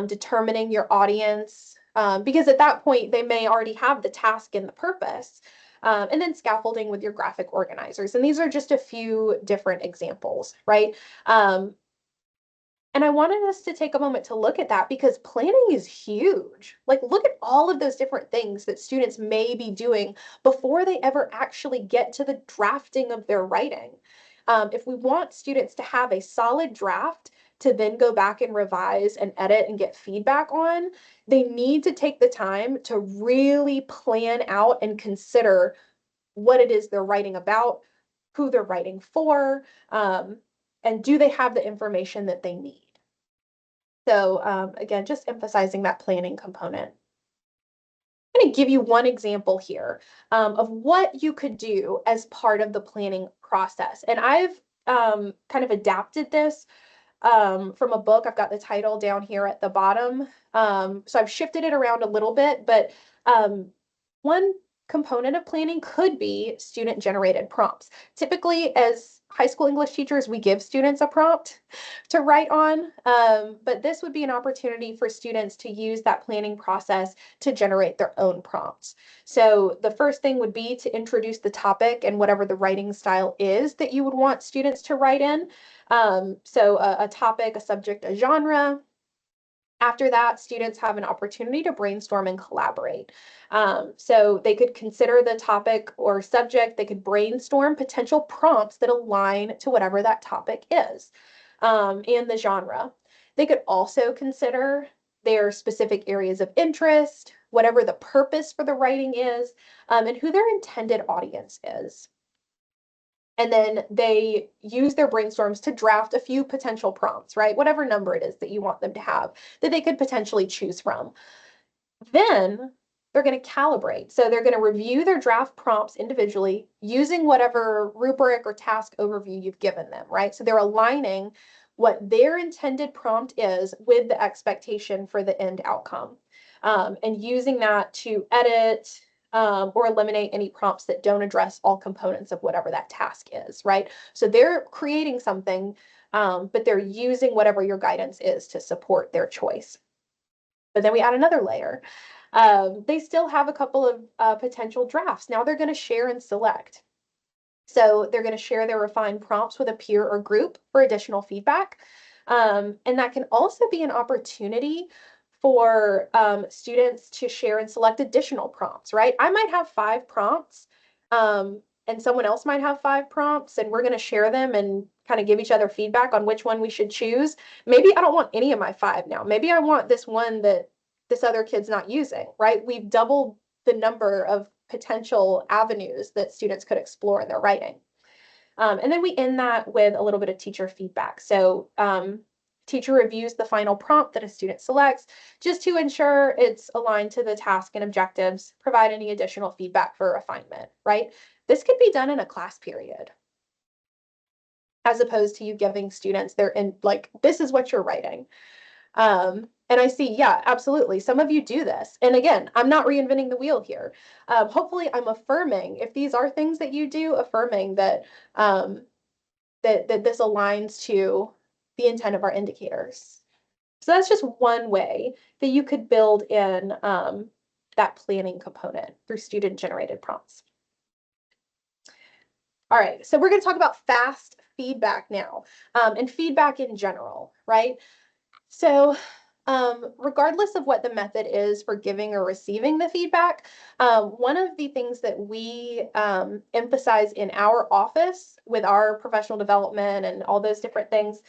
determining your audience, because at that point, they may already have the task and the purpose. And then scaffolding with your graphic organizers. And these are just a few different examples, right? And I wanted us to take a moment to look at that because planning is huge. Like, look at all of those different things that students may be doing before they ever actually get to the drafting of their writing. If we want students to have a solid draft to then go back and revise and edit and get feedback on, they need to take the time to really plan out and consider what it is they're writing about, who they're writing for, and do they have the information that they need. So again, just emphasizing that planning component. I'm to give you one example here of what you could do as part of the planning process. And I've kind of adapted this from a book. I've got the title down here at the bottom. So I've shifted it around a little bit, but one component of planning could be student generated prompts. Typically, as high school English teachers, we give students a prompt to write on, but this would be an opportunity for students to use that planning process to generate their own prompts. So the first thing would be to introduce the topic and whatever the writing style is that you would want students to write in. So a topic, a subject, a genre. After that, students have an opportunity to brainstorm and collaborate. So they could consider the topic or subject, they could brainstorm potential prompts that align to whatever that topic is, and the genre. They could also consider their specific areas of interest, whatever the purpose for the writing is, and who their intended audience is. And then they use their brainstorms to draft a few potential prompts, right? Whatever number it is that you want them to have that they could potentially choose from. Then they're going to calibrate. So they're going to review their draft prompts individually using whatever rubric or task overview you've given them, right? So they're aligning what their intended prompt is with the expectation for the end outcome, and using that to edit, or eliminate any prompts that don't address all components of whatever that task is, right? So they're creating something, but they're using whatever your guidance is to support their choice. But then we add another layer. They still have a couple of potential drafts. Now they're going to share and select. So they're going to share their refined prompts with a peer or group for additional feedback. And that can also be an opportunity for students to share and select additional prompts, right? I might have 5 prompts, and someone else might have 5 prompts, and we're going to share them and kind of give each other feedback on which one we should choose. Maybe I don't want any of my 5 now. Maybe I want this one that this other kid's not using, right? We've doubled the number of potential avenues that students could explore in their writing. And then we end that with a little bit of teacher feedback. So teacher reviews the final prompt that a student selects just to ensure it's aligned to the task and objectives, provide any additional feedback for refinement, right? This could be done in a class period, as opposed to you giving students their like, this is what you're writing. And I see, yeah, absolutely. Some of you do this. And again, I'm not reinventing the wheel here. Hopefully I'm affirming, if these are things that you do, affirming that, that this aligns to the intent of our indicators. So that's just one way that you could build in that planning component through student generated prompts. All right, so we're going to talk about fast feedback now, and feedback in general, right? So regardless of what the method is for giving or receiving the feedback, one of the things that we emphasize in our office with our professional development and all those different things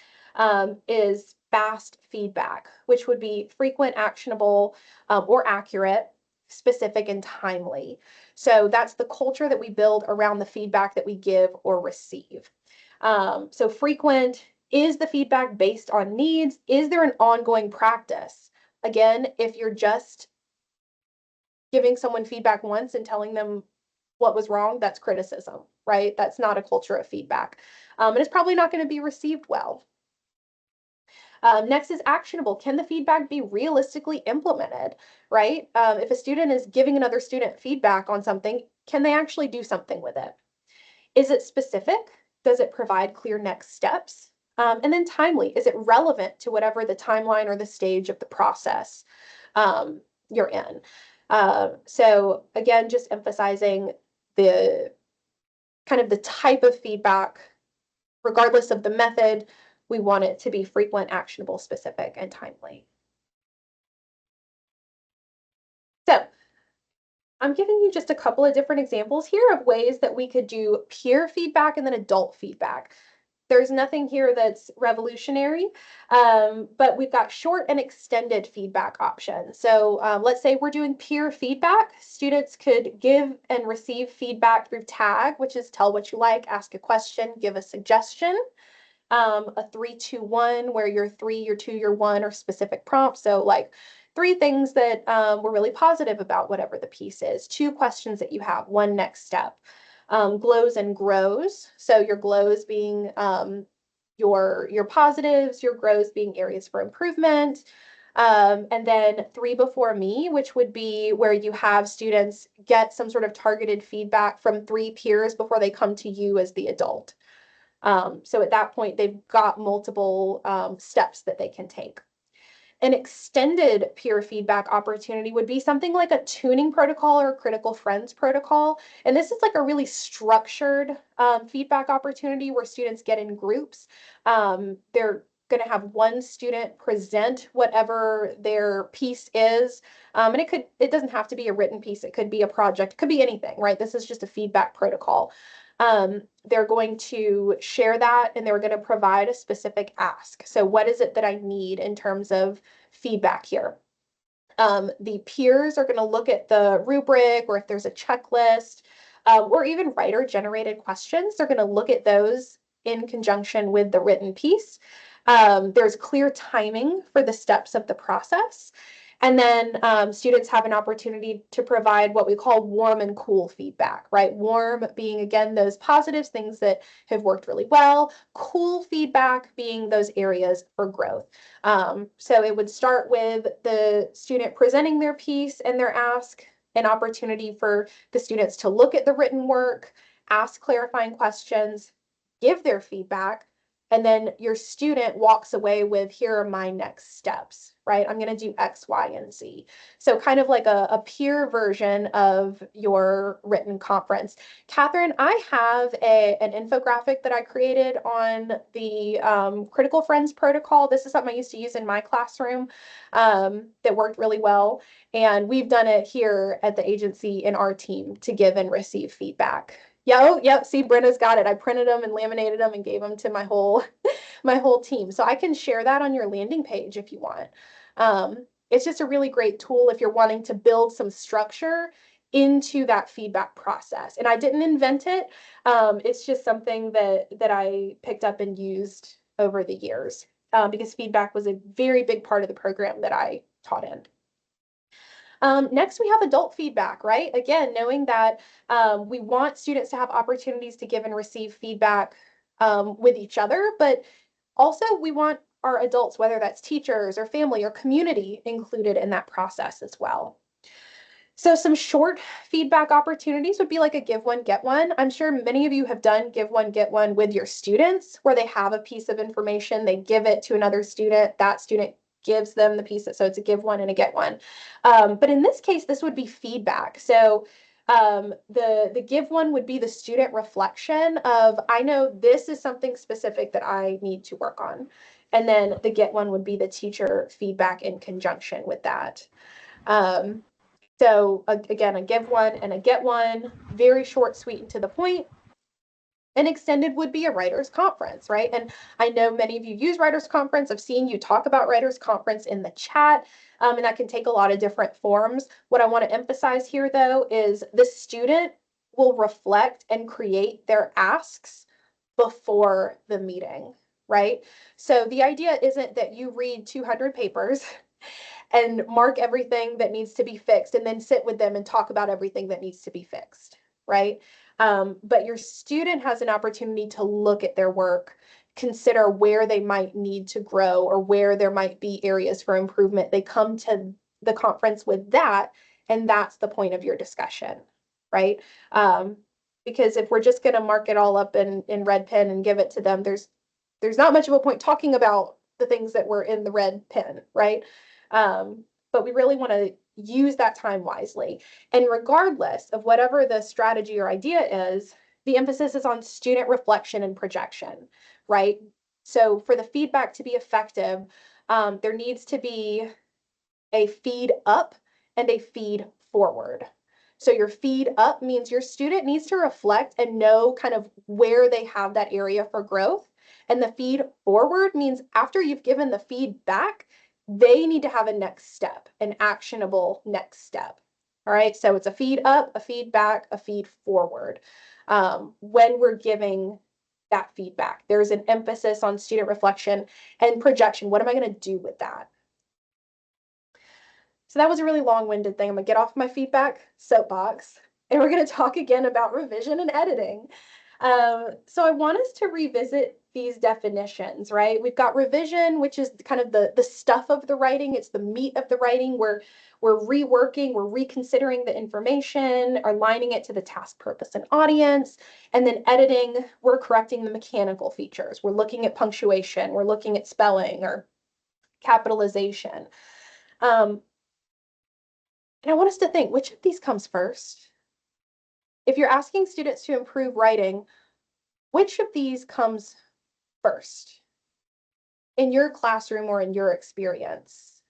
is fast feedback, which would be frequent, actionable, or accurate, specific, and timely. So that's the culture that we build around the feedback that we give or receive. So frequent, is the feedback based on needs? Is there an ongoing practice? Again, if you're just giving someone feedback once and telling them what was wrong, that's criticism, right? That's not a culture of feedback. And it's probably not going to be received well. Next is actionable. Can the feedback be realistically implemented, right? If a student is giving another student feedback on something, can they actually do something with it? Is it specific? Does it provide clear next steps? And then timely, is it relevant to whatever the timeline or the stage of the process you're in? So again, just emphasizing the kind of the type of feedback, regardless of the method, we want it to be frequent, actionable, specific, and timely. So I'm giving you just a couple of different examples here of ways that we could do peer feedback and then adult feedback. There's nothing here that's revolutionary, but we've got short and extended feedback options. So let's say we're doing peer feedback. Students could give and receive feedback through TAG, which is tell what you like, ask a question, give a suggestion. A 3-2-1, where your 3, your 2, your 1 are specific prompts. So like, three things that were really positive about whatever the piece is, two questions that you have, one next step, glows and grows. So your glows being your positives, your grows being areas for improvement. And then three before me, which would be where you have students get some sort of targeted feedback from three peers before they come to you as the adult. So at that point, they've got multiple steps that they can take. An extended peer feedback opportunity would be something like a tuning protocol or a critical friends protocol. And this is like a really structured feedback opportunity where students get in groups. They're going to have one student present whatever their piece is. And it doesn't have to be a written piece. It could be a project, it could be anything, right? This is just a feedback protocol. They're going to share that and they're going to provide a specific ask. So what is it that I need in terms of feedback here? The peers are going to look at the rubric or if there's a checklist or even writer generated questions. They're going to look at those in conjunction with the written piece. There's clear timing for the steps of the process. And then students have an opportunity to provide what we call warm and cool feedback, right? Warm being, again, those positives, things that have worked really well. Cool feedback being those areas for growth. So it would start with the student presenting their piece and their ask, an opportunity for the students to look at the written work, ask clarifying questions, give their feedback, and then your student walks away with, here are my next steps, right? I'm going to do X, Y, and Z. So kind of like a peer version of your written conference. Catherine, I have an infographic that I created on the Critical Friends protocol. This is something I used to use in my classroom that worked really well. And we've done it here at the agency in our team to give and receive feedback. Yeah, oh, yep. See, Brenna's got it. I printed them and laminated them and gave them to my whole team. So I can share that on your landing page if you want. It's just a really great tool if you're wanting to build some structure into that feedback process. And I didn't invent it. It's just something that I picked up and used over the years because feedback was a very big part of the program that I taught in. Next, we have adult feedback, right? Again, knowing that we want students to have opportunities to give and receive feedback with each other, but also we want our adults, whether that's teachers or family or community, included in that process as well. So some short feedback opportunities would be like a give one, get one. I'm sure many of you have done give one, get one with your students where they have a piece of information, they give it to another student, that student gives them the piece, so it's a give one and a get one. But in this case, this would be feedback. So the give one would be the student reflection of, I know this is something specific that I need to work on. And then the get one would be the teacher feedback in conjunction with that. So again, a give one and a get one, very short, sweet, and to the point. An extended would be a writers conference, right? And I know many of you use writers conference. I've seen you talk about writers conference in the chat, and that can take a lot of different forms. What I want to emphasize here, though, is the student will reflect and create their asks before the meeting, right? So the idea isn't that you read 200 papers and mark everything that needs to be fixed and then sit with them and talk about everything that needs to be fixed, right? But your student has an opportunity to look at their work, consider where they might need to grow or where there might be areas for improvement. They come to the conference with that, and that's the point of your discussion, right? Because if we're just going to mark it all up in red pen and give it to them, there's not much of a point talking about the things that were in the red pen, right? But we really want to use that time wisely. And regardless of whatever the strategy or idea is, the emphasis is on student reflection and projection, right? So for the feedback to be effective, there needs to be a feed up and a feed forward. So your feed up means your student needs to reflect and know kind of where they have that area for growth. And the feed forward means after you've given the feedback, they need to have a next step, an actionable next step. All right, so it's a feed up, a feedback, a feed forward. When we're giving that feedback, there's an emphasis on student reflection and projection. What am I going to do with that? So that was a really long-winded thing. I'm gonna get off my feedback soapbox, and we're gonna talk again about revision and editing. So I want us to revisit these definitions, right? We've got revision, which is kind of the stuff of the writing. It's the meat of the writing. We're reworking, we're reconsidering the information, aligning it to the task, purpose, and audience. And then editing, we're correcting the mechanical features. We're looking at punctuation, we're looking at spelling or capitalization. And I want us to think, which of these comes first? If you're asking students to improve writing, which of these comes first in your classroom or in your experience?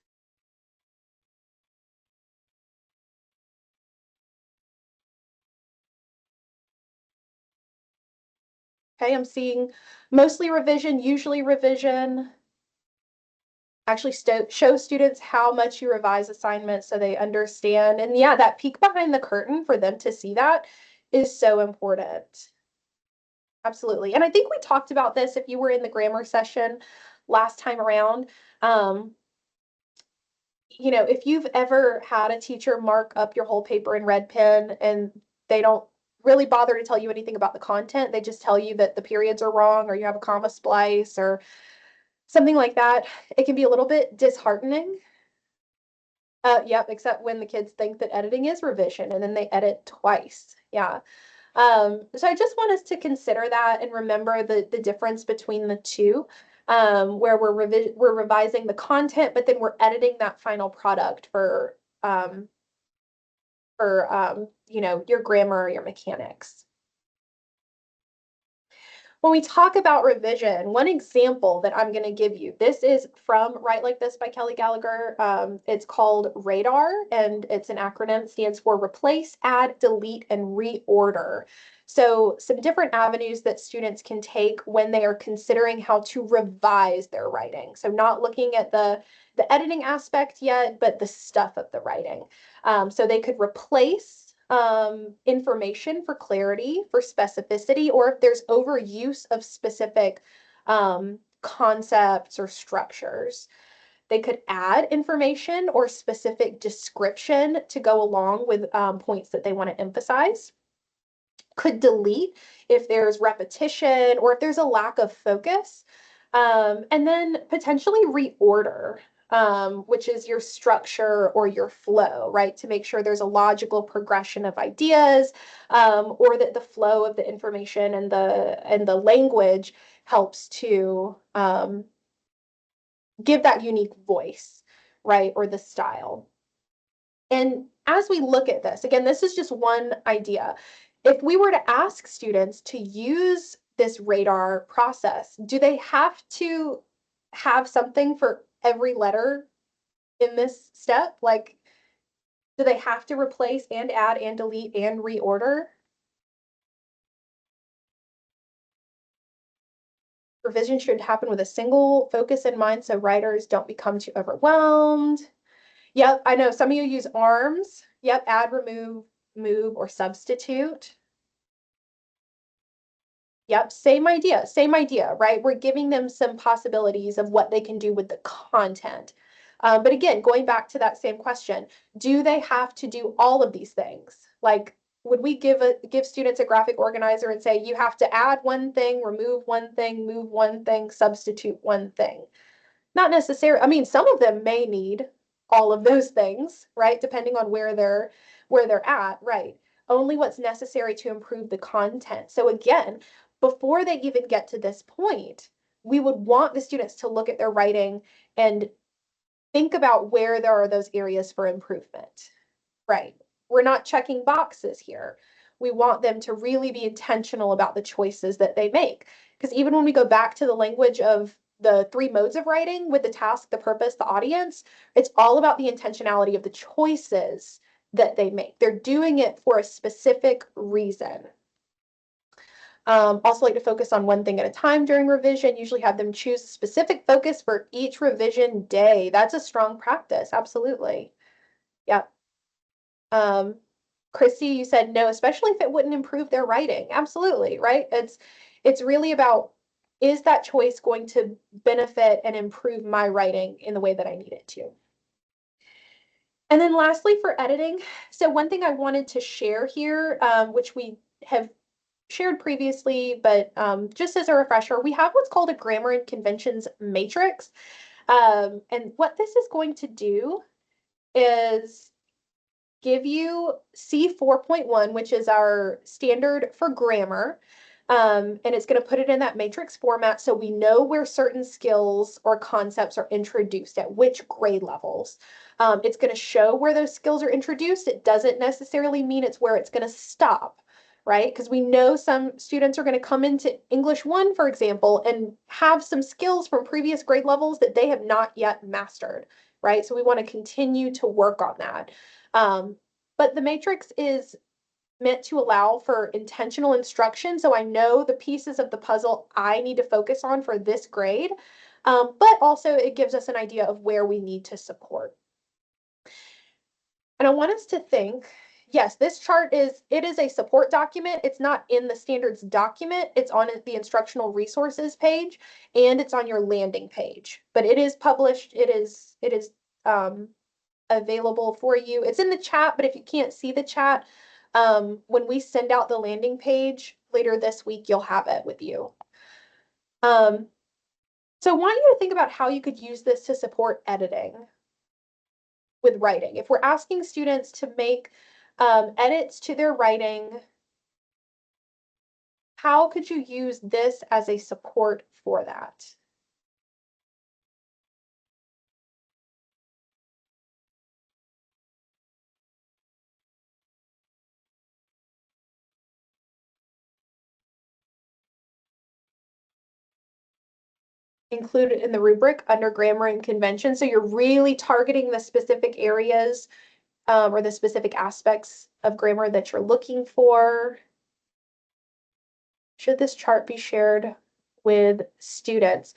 Okay, I'm seeing mostly revision, usually revision. Actually show students how much you revise assignments so they understand. And yeah, that peek behind the curtain for them to see that is so important. Absolutely. And I think we talked about this if you were in the grammar session last time around. Um, if you've ever had a teacher mark up your whole paper in red pen and they don't really bother to tell you anything about the content, they just tell you that the periods are wrong or you have a comma splice or something like that, it can be a little bit disheartening. Yep, except when the kids think that editing is revision and then they edit twice. Yeah. So I just want us to consider that and remember the difference between the two, where we're revising the content, but then we're editing that final product for your grammar or your mechanics. When we talk about revision, one example that I'm going to give you, this is from Write Like This by Kelly Gallagher. It's called RADAR, and it's an acronym. It stands for Replace, Add, Delete, and Reorder. So some different avenues that students can take when they are considering how to revise their writing. So not looking at the editing aspect yet, but the stuff of the writing. So they could replace information for clarity, for specificity, or if there's overuse of specific concepts or structures. They could add information or specific description to go along with points that they want to emphasize. Could delete if there's repetition or if there's a lack of focus. And then potentially reorder, which is your structure or your flow, right? To make sure there's a logical progression of ideas, or that the flow of the information and the language helps to give that unique voice, right? Or the style. And as we look at this, again, this is just one idea. If we were to ask students to use this radar process, do they have to have something for every letter in this step? Like, do they have to replace and add and delete and reorder? Revision should happen with a single focus in mind so writers don't become too overwhelmed. Yep, I know some of you use arms. Yep, add, remove, move, or substitute. Yep, same idea, right? We're giving them some possibilities of what they can do with the content. But again, going back to that same question, do they have to do all of these things? Like, would we give students a graphic organizer and say, you have to add one thing, remove one thing, move one thing, substitute one thing? Not necessarily. I mean, some of them may need all of those things, right? Depending on where they're at, right? Only what's necessary to improve the content. So again, before they even get to this point, we would want the students to look at their writing and think about where there are those areas for improvement, right? We're not checking boxes here. We want them to really be intentional about the choices that they make. Because even when we go back to the language of the three modes of writing with the task, the purpose, the audience, it's all about the intentionality of the choices that they make. They're doing it for a specific reason. Also like to focus on one thing at a time during revision, usually have them choose a specific focus for each revision day. That's a strong practice, absolutely. Yeah. Christy, you said no, especially if it wouldn't improve their writing. Absolutely, right? It's really about, is that choice going to benefit and improve my writing in the way that I need it to? And then lastly, for editing, so one thing I wanted to share here, which we have shared previously, but just as a refresher, we have what's called a grammar and conventions matrix. And what this is going to do is give you C4.1, which is our standard for grammar. And it's going to put it in that matrix format so we know where certain skills or concepts are introduced at which grade levels. It's going to show where those skills are introduced. It doesn't necessarily mean it's where it's going to stop, right? Because we know some students are going to come into English 1, for example, and have some skills from previous grade levels that they have not yet mastered, right? So we want to continue to work on that. But the matrix is meant to allow for intentional instruction. So I know the pieces of the puzzle I need to focus on for this grade, but also it gives us an idea of where we need to support. And I want us to think, yes, this chart it is a support document. It's not in the standards document. It's on the instructional resources page and it's on your landing page, but it is published. It is available for you. It's in the chat, but if you can't see the chat, when we send out the landing page later this week, you'll have it with you. So I want you to think about how you could use this to support editing with writing. If we're asking students to make edits to their writing, how could you use this as a support for that? Included in the rubric under grammar and convention. So you're really targeting the specific areas or the specific aspects of grammar that you're looking for. Should this chart be shared with students?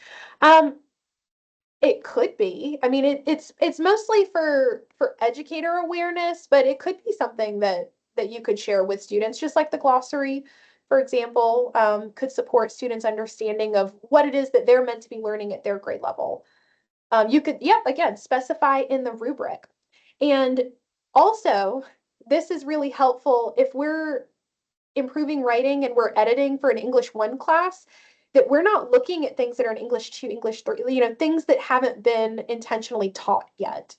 It could be. I mean, it's mostly for educator awareness, but it could be something that you could share with students, just like the glossary, for example, could support students' understanding of what it is that they're meant to be learning at their grade level. You could, yeah, again, specify in the rubric. And also, this is really helpful if we're improving writing and we're editing for an English 1 class, that we're not looking at things that are in English 2, English 3, things that haven't been intentionally taught yet,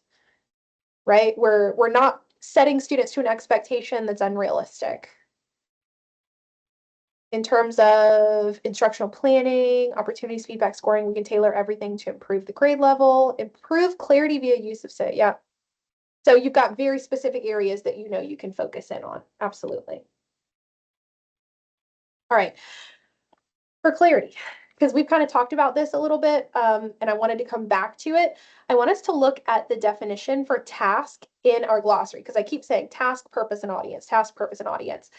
right? We're not setting students to an expectation that's unrealistic. In terms of instructional planning, opportunities, feedback, scoring, we can tailor everything to improve the grade level, improve clarity via use of say, yeah. So you've got very specific areas that you can focus in on. Absolutely. All right. For clarity, because we've kind of talked about this a little bit, and I wanted to come back to it. I want us to look at the definition for task in our glossary, because I keep saying task, purpose, and audience, task, purpose, and audience.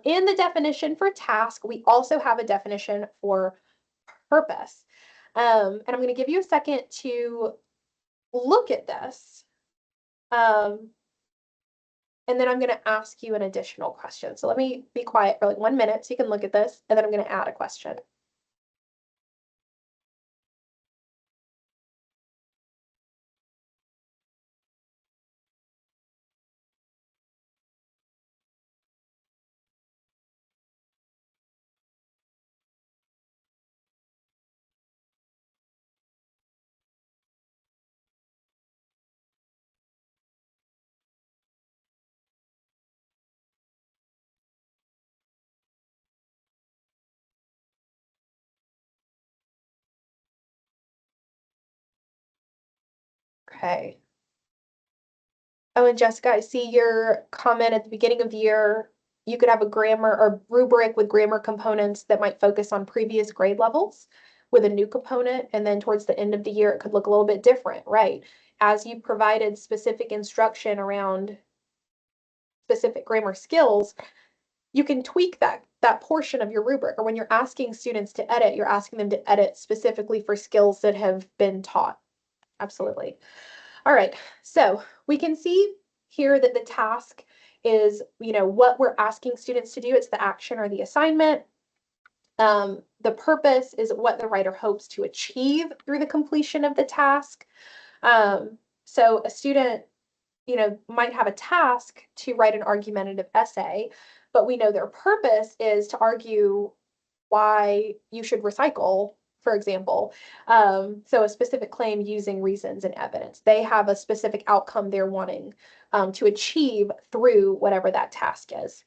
In the definition for task, we also have a definition for purpose. And I'm going to give you a second to look at this. And then I'm going to ask you an additional question. So let me be quiet for like 1 minute so you can look at this, and then I'm going to add a question. Okay. Oh, and Jessica, I see your comment at the beginning of the year. You could have a grammar or rubric with grammar components that might focus on previous grade levels with a new component. And then towards the end of the year, it could look a little bit different, right? As you provided specific instruction around specific grammar skills, you can tweak that portion of your rubric. Or when you're asking students to edit, you're asking them to edit specifically for skills that have been taught. Absolutely. All right, so we can see here that the task is, what we're asking students to do. It's the action or the assignment. The purpose is what the writer hopes to achieve through the completion of the task. So a student might have a task to write an argumentative essay, but we know their purpose is to argue why you should recycle, for example. So a specific claim using reasons and evidence. They have a specific outcome they're wanting to achieve through whatever that task is.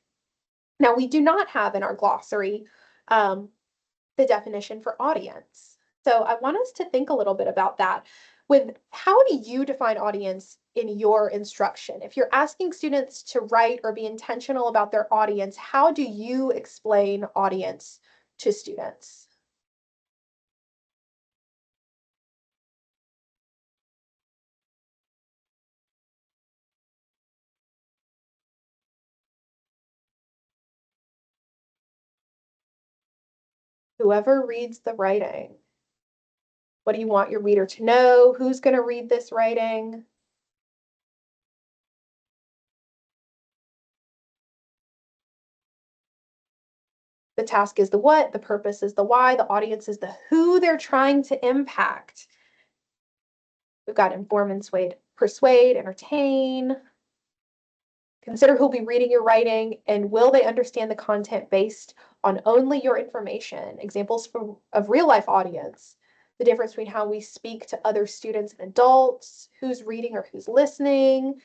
Now, we do not have in our glossary the definition for audience. So I want us to think a little bit about that. With how do you define audience in your instruction? If you're asking students to write or be intentional about their audience, how do you explain audience to students? Whoever reads the writing. What do you want your reader to know? Who's going to read this writing? The task is the what, the purpose is the why, the audience is the who they're trying to impact. We've got inform and persuade, entertain. Consider who'll be reading your writing and will they understand the content based on only your information. Examples of real life audience. The difference between how we speak to other students and adults, who's reading or who's listening.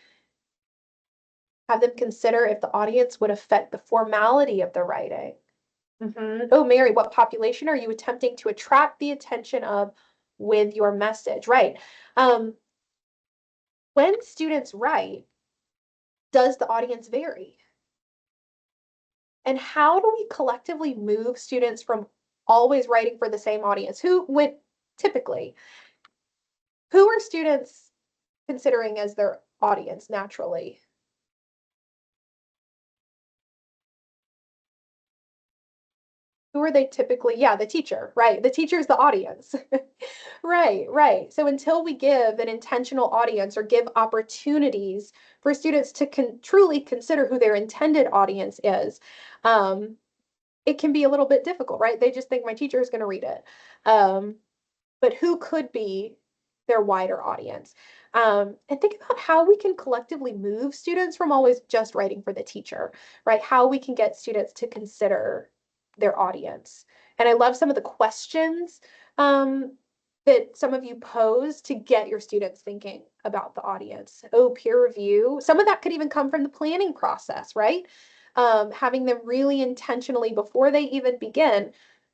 Have them consider if the audience would affect the formality of the writing. Oh, Mary, what population are you attempting to attract the attention of with your message? Right. When students write, does the audience vary? And how do we collectively move students from always writing for the same audience? Typically, who are students considering as their audience naturally? Who are they typically? Yeah, the teacher, right? The teacher is the audience. Right, right. So until we give an intentional audience or give opportunities for students to truly consider who their intended audience is, um, it can be a little bit difficult, right? They just think my teacher is going to read it. Um, but who could be their wider audience? And think about how we can collectively move students from always just writing for the teacher, right? How we can get students to consider their audience. And I love some of the questions that some of you pose to get your students thinking about the audience. Oh, peer review. Some of that could even come from the planning process, right? Having them really intentionally, before they even begin,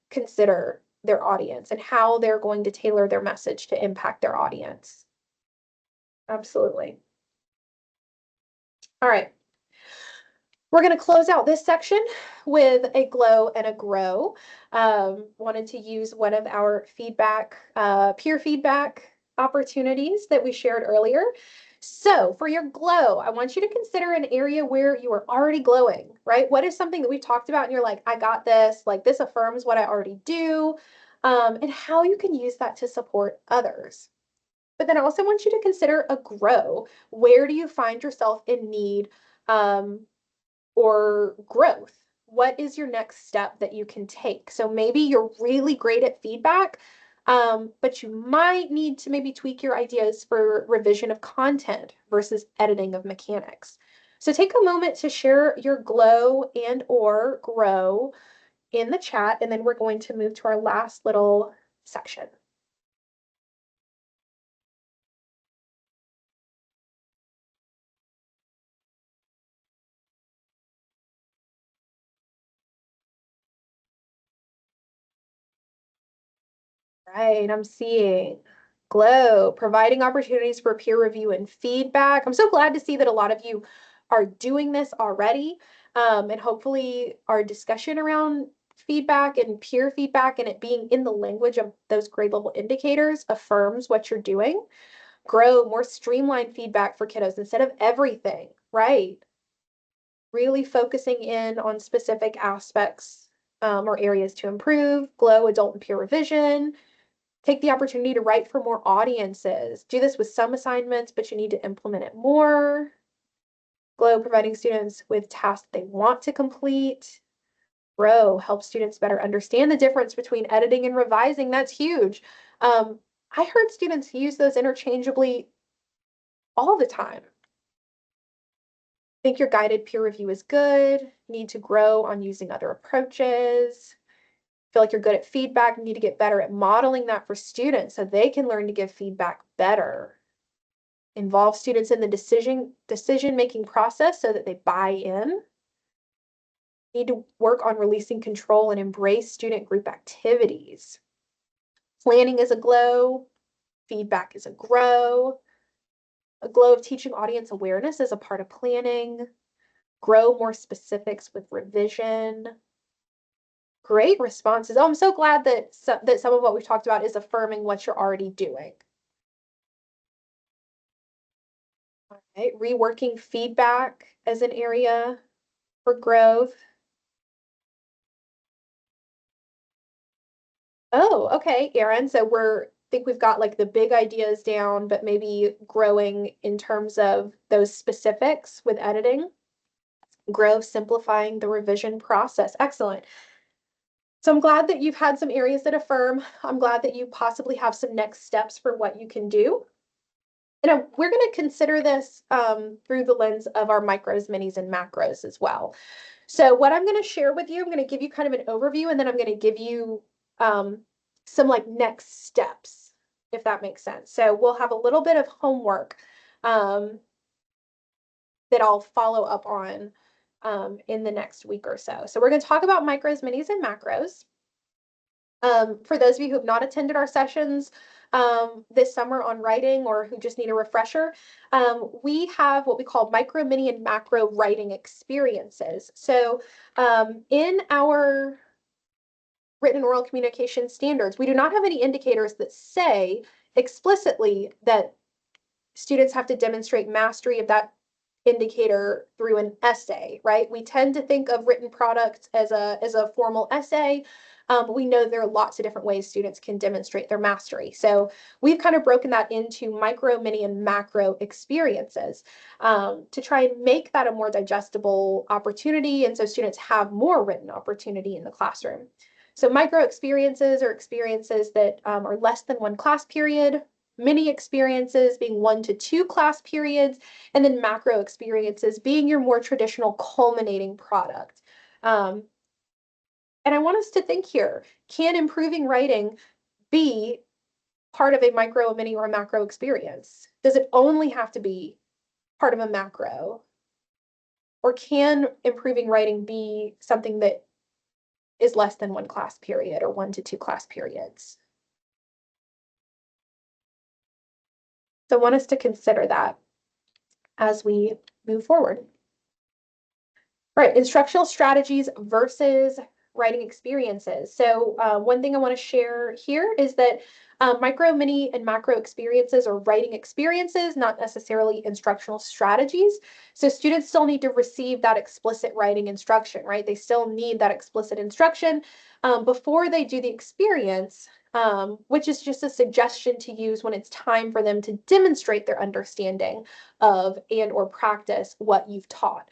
consider their audience and how they're going to tailor their message to impact their audience. Absolutely. All right. We're going to close out this section with a glow and a grow. Wanted to use one of our peer feedback opportunities that we shared earlier. So for your glow, I want you to consider an area where you are already glowing, right? What is something that we've talked about and you're like, I got this, like this affirms what I already do, and how you can use that to support others. But then I also want you to consider a grow. Where do you find yourself in need or growth? What is your next step that you can take? So maybe you're really great at feedback, but you might need to maybe tweak your ideas for revision of content versus editing of mechanics. So take a moment to share your glow and or grow in the chat, and then we're going to move to our last little section. Right, I'm seeing glow, providing opportunities for peer review and feedback. I'm so glad to see that a lot of you are doing this already. And hopefully our discussion around feedback and peer feedback and it being in the language of those grade level indicators affirms what you're doing. Grow more streamlined feedback for kiddos instead of everything, right? Really focusing in on specific aspects or areas to improve, glow adult and peer revision. Take the opportunity to write for more audiences. Do this with some assignments, but you need to implement it more. Glow, providing students with tasks they want to complete. Grow, help students better understand the difference between editing and revising. That's huge. I heard students use those interchangeably all the time. Think your guided peer review is good, need to grow on using other approaches, feel like you're good at feedback, need to get better at modeling that for students so they can learn to give feedback better. Involve students in the decision-making process so that they buy in. Need to work on releasing control and embrace student group activities. Planning is a glow, feedback is a grow. A glow of teaching audience awareness is a part of planning. Grow more specifics with revision. Great responses. Oh, I'm so glad that some of what we've talked about is affirming what you're already doing. All right, reworking feedback as an area for growth. Oh, okay, Erin. So think we've got like the big ideas down, but maybe growing in terms of those specifics with editing. Grow simplifying the revision process. Excellent. So I'm glad that you've had some areas that affirm. I'm glad that you possibly have some next steps for what you can do. And we're going to consider this through the lens of our micros, minis, and macros as well. So what I'm going to share with you, I'm going to give you kind of an overview, and then I'm going to give you some like next steps, if that makes sense. So we'll have a little bit of homework that I'll follow up on in the next week or so. So we're going to talk about micros, minis, and macros. For those of you who have not attended our sessions this summer on writing or who just need a refresher, we have what we call micro, mini, and macro writing experiences. So in our written and oral communication standards, we do not have any indicators that say explicitly that students have to demonstrate mastery of that indicator through an essay, right? We tend to think of written product as a formal essay. We know there are lots of different ways students can demonstrate their mastery. So we've kind of broken that into micro, mini, and macro experiences to try and make that a more digestible opportunity. And so students have more written opportunity in the classroom. So micro experiences are experiences that are less than one class period, mini experiences being 1 to 2 class periods, and then macro experiences being your more traditional culminating product. And I want us to think here, can improving writing be part of a micro, a mini, or a macro experience? Does it only have to be part of a macro? Or can improving writing be something that is less than one class period or 1 to 2 class periods? So I want us to consider that as we move forward. All right, instructional strategies versus writing experiences. So one thing I want to share here is that micro, mini, and macro experiences are writing experiences, not necessarily instructional strategies. So students still need to receive that explicit writing instruction, right? They still need that explicit instruction before they do the experience, which is just a suggestion to use when it's time for them to demonstrate their understanding of and or practice what you've taught.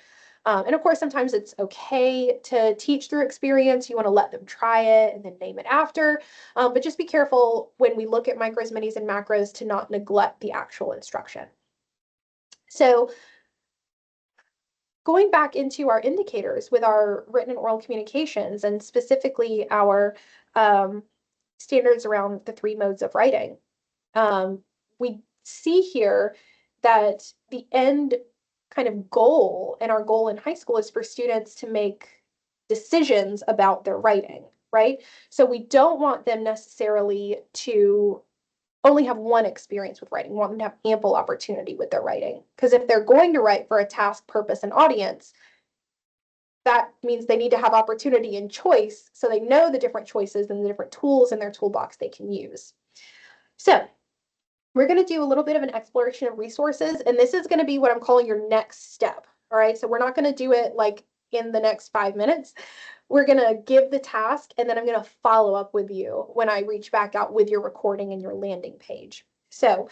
And of course, sometimes it's okay to teach through experience. You want to let them try it and then name it after. But just be careful when we look at micros, minis, and macros to not neglect the actual instruction. So going back into our indicators with our written and oral communications, and specifically our standards around the 3 modes of writing, we see here that the end kind of goal, and our goal in high school is for students to make decisions about their writing, right? So we don't want them necessarily to only have one experience with writing. We want them to have ample opportunity with their writing. Because if they're going to write for a task, purpose, and audience, that means they need to have opportunity and choice so they know the different choices and the different tools in their toolbox they can use. So we're going to do a little bit of an exploration of resources, and this is going to be what I'm calling your next step. All right, so we're not going to do it like in the next 5 minutes. We're going to give the task, and then I'm going to follow up with you when I reach back out with your recording and your landing page. So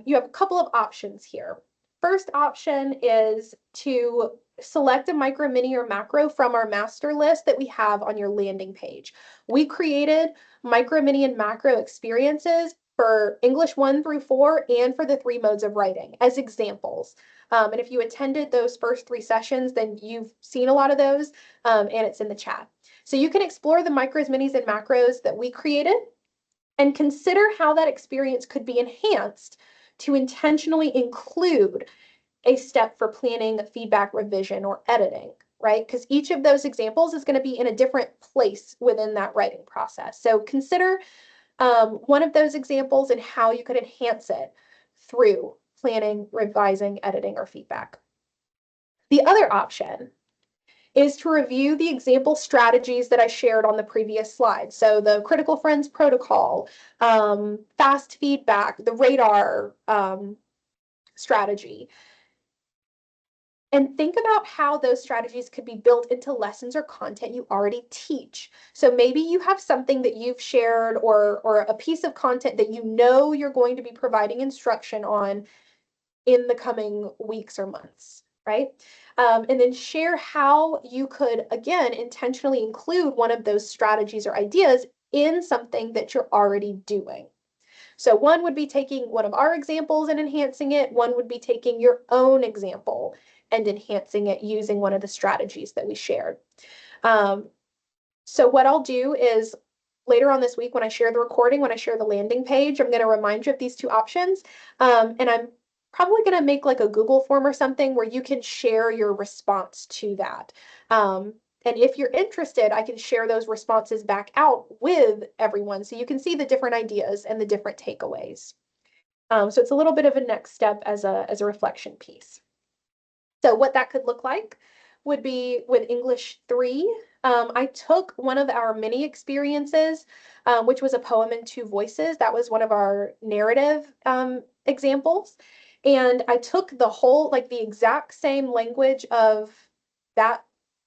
you have a couple of options here. First option is to select a micro, mini, or macro from our master list that we have on your landing page. We created micro, mini, and macro experiences for English 1 through 4 and for the 3 modes of writing as examples. And if you attended those first 3 sessions, then you've seen a lot of those, and it's in the chat. So you can explore the micros, minis, and macros that we created and consider how that experience could be enhanced to intentionally include a step for planning, feedback, revision, or editing, right? Because each of those examples is going to be in a different place within that writing process. So consider one of those examples and how you could enhance it through planning, revising, editing, or feedback. The other option is to review the example strategies that I shared on the previous slide. So the Critical Friends protocol, fast feedback, the radar strategy. And think about how those strategies could be built into lessons or content you already teach. So maybe you have something that you've shared or a piece of content that you know you're going to be providing instruction on in the coming weeks or months, right? And then share how you could, again, intentionally include one of those strategies or ideas in something that you're already doing. So one would be taking one of our examples and enhancing it. One would be taking your own example and enhancing it using one of the strategies that we shared. So what I'll do is later on this week, when I share the recording, when I share the landing page, I'm going to remind you of these 2 options. And I'm probably going to make like a Google form or something where you can share your response to that. And if you're interested, I can share those responses back out with everyone so you can see the different ideas and the different takeaways. So it's a little bit of a next step as a reflection piece. So what that could look like would be with English 3. I took one of our mini experiences, which was a poem in 2 voices. That was one of our narrative examples. And I took the whole, like the exact same language of that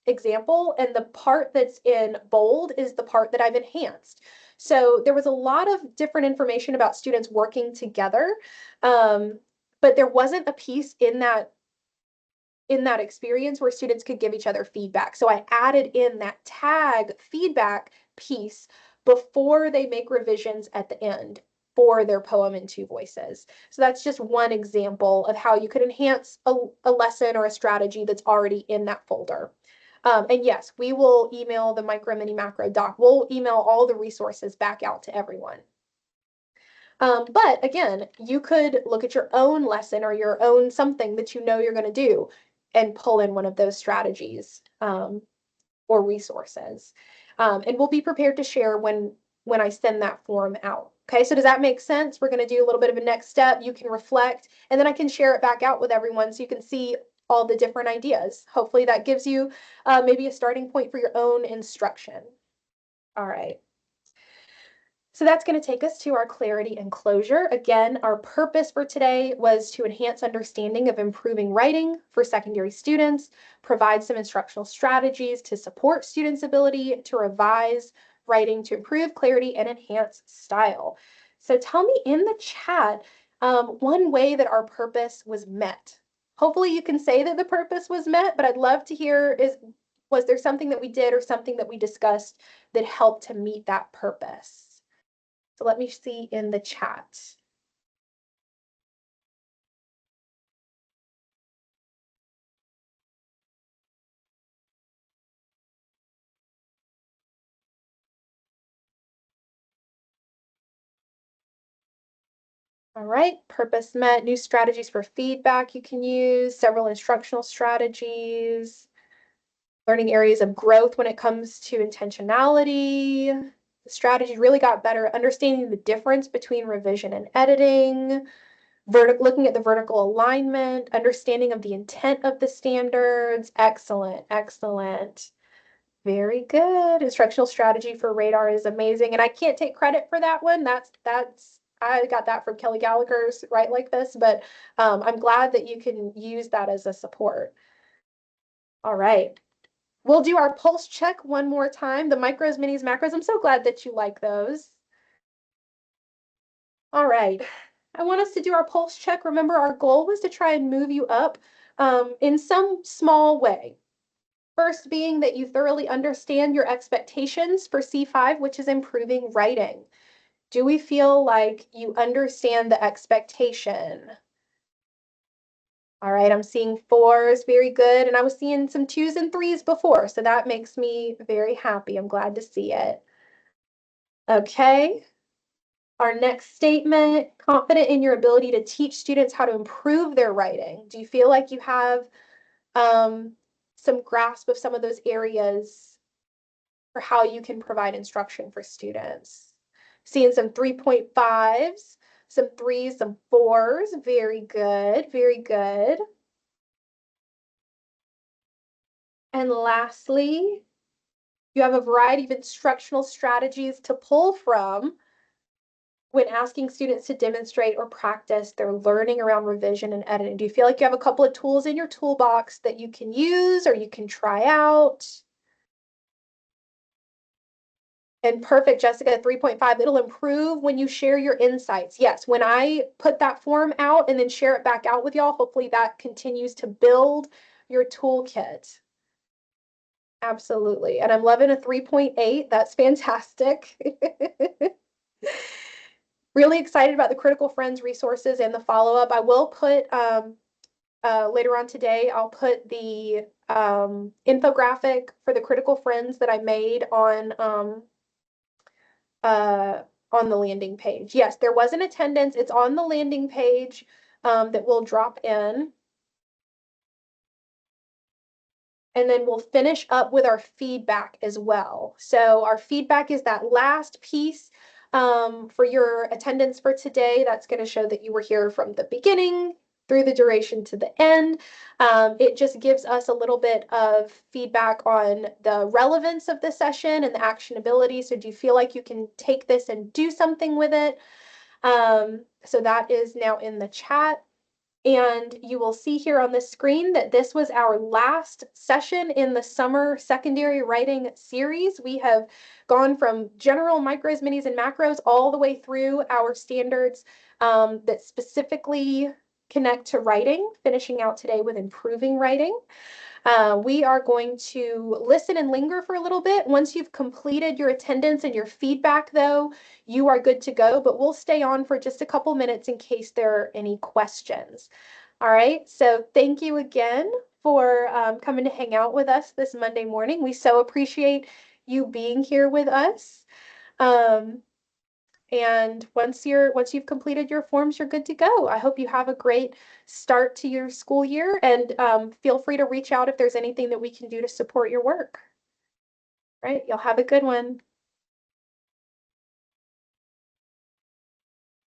example, and the part that's in bold is the part that I've enhanced. So there was a lot of different information about students working together, but there wasn't a piece in that experience where students could give each other feedback. So I added in that tag feedback piece before they make revisions at the end for their poem in 2 voices. So that's just one example of how you could enhance a lesson or a strategy that's already in that folder. And yes, we will email the micro mini macro doc. We'll email all the resources back out to everyone. But again, you could look at your own lesson or your own something that you know you're going to do and pull in one of those strategies or resources. And we'll be prepared to share when I send that form out. Okay, so does that make sense? We're going to do a little bit of a next step. You can reflect, and then I can share it back out with everyone so you can see all the different ideas. Hopefully that gives you maybe a starting point for your own instruction. All right. So that's going to take us to our clarity and closure. Again, our purpose for today was to enhance understanding of improving writing for secondary students, provide some instructional strategies to support students' ability to revise writing to improve clarity and enhance style. So tell me in the chat one way that our purpose was met. Hopefully you can say that the purpose was met, but I'd love to hear was there something that we did or something that we discussed that helped to meet that purpose? So let me see in the chat. All right, purpose met, new strategies for feedback you can use, several instructional strategies, learning areas of growth when it comes to intentionality. The strategy really got better, understanding the difference between revision and editing, looking at the vertical alignment, understanding of the intent of the standards. Excellent, excellent. Very good. Instructional strategy for radar is amazing. And I can't take credit for that one. I got that from Kelly Gallagher's Write Like This, but I'm glad that you can use that as a support. All right. We'll do our pulse check one more time. The micros, minis, macros. I'm so glad that you like those. All right. I want us to do our pulse check. Remember, our goal was to try and move you up in some small way. First being that you thoroughly understand your expectations for C5, which is improving writing. Do we feel like you understand the expectation? All right, I'm seeing 4s, very good. And I was seeing some 2s and 3s before, so that makes me very happy. I'm glad to see it. Okay. Our next statement, confident in your ability to teach students how to improve their writing. Do you feel like you have some grasp of some of those areas for how you can provide instruction for students? Seeing some 3.5s, some 3s, some 4s. Very good, very good. And lastly, you have a variety of instructional strategies to pull from when asking students to demonstrate or practice their learning around revision and editing. Do you feel like you have a couple of tools in your toolbox that you can use or you can try out? And perfect, Jessica, 3.5, it'll improve when you share your insights. Yes, when I put that form out and then share it back out with y'all, hopefully that continues to build your toolkit. Absolutely. And I'm loving a 3.8. That's fantastic. Really excited about the Critical Friends resources and the follow-up. I will put later on today, I'll put the infographic for the Critical Friends that I made on the landing page. Yes, there was an attendance. It's on the landing page that will drop in. And then we'll finish up with our feedback as well. So our feedback is that last piece for your attendance for today. That's going to show that you were here from the beginning through the duration to the end. It just gives us a little bit of feedback on the relevance of the session and the actionability. So do you feel like you can take this and do something with it? So that is now in the chat. And you will see here on the screen that this was our last session in the summer secondary writing series. We have gone from general micros, minis, and macros all the way through our standards that specifically connect to writing, finishing out today with improving writing. We are going to listen and linger for a little bit. Once you've completed your attendance and your feedback, though, you are good to go, but we'll stay on for just a couple minutes in case there are any questions. All right, so thank you again for coming to hang out with us this Monday morning. We so appreciate you being here with us. And once you've completed your forms, you're good to go. I hope you have a great start to your school year, and feel free to reach out if there's anything that we can do to support your work. All right, y'all have a good one.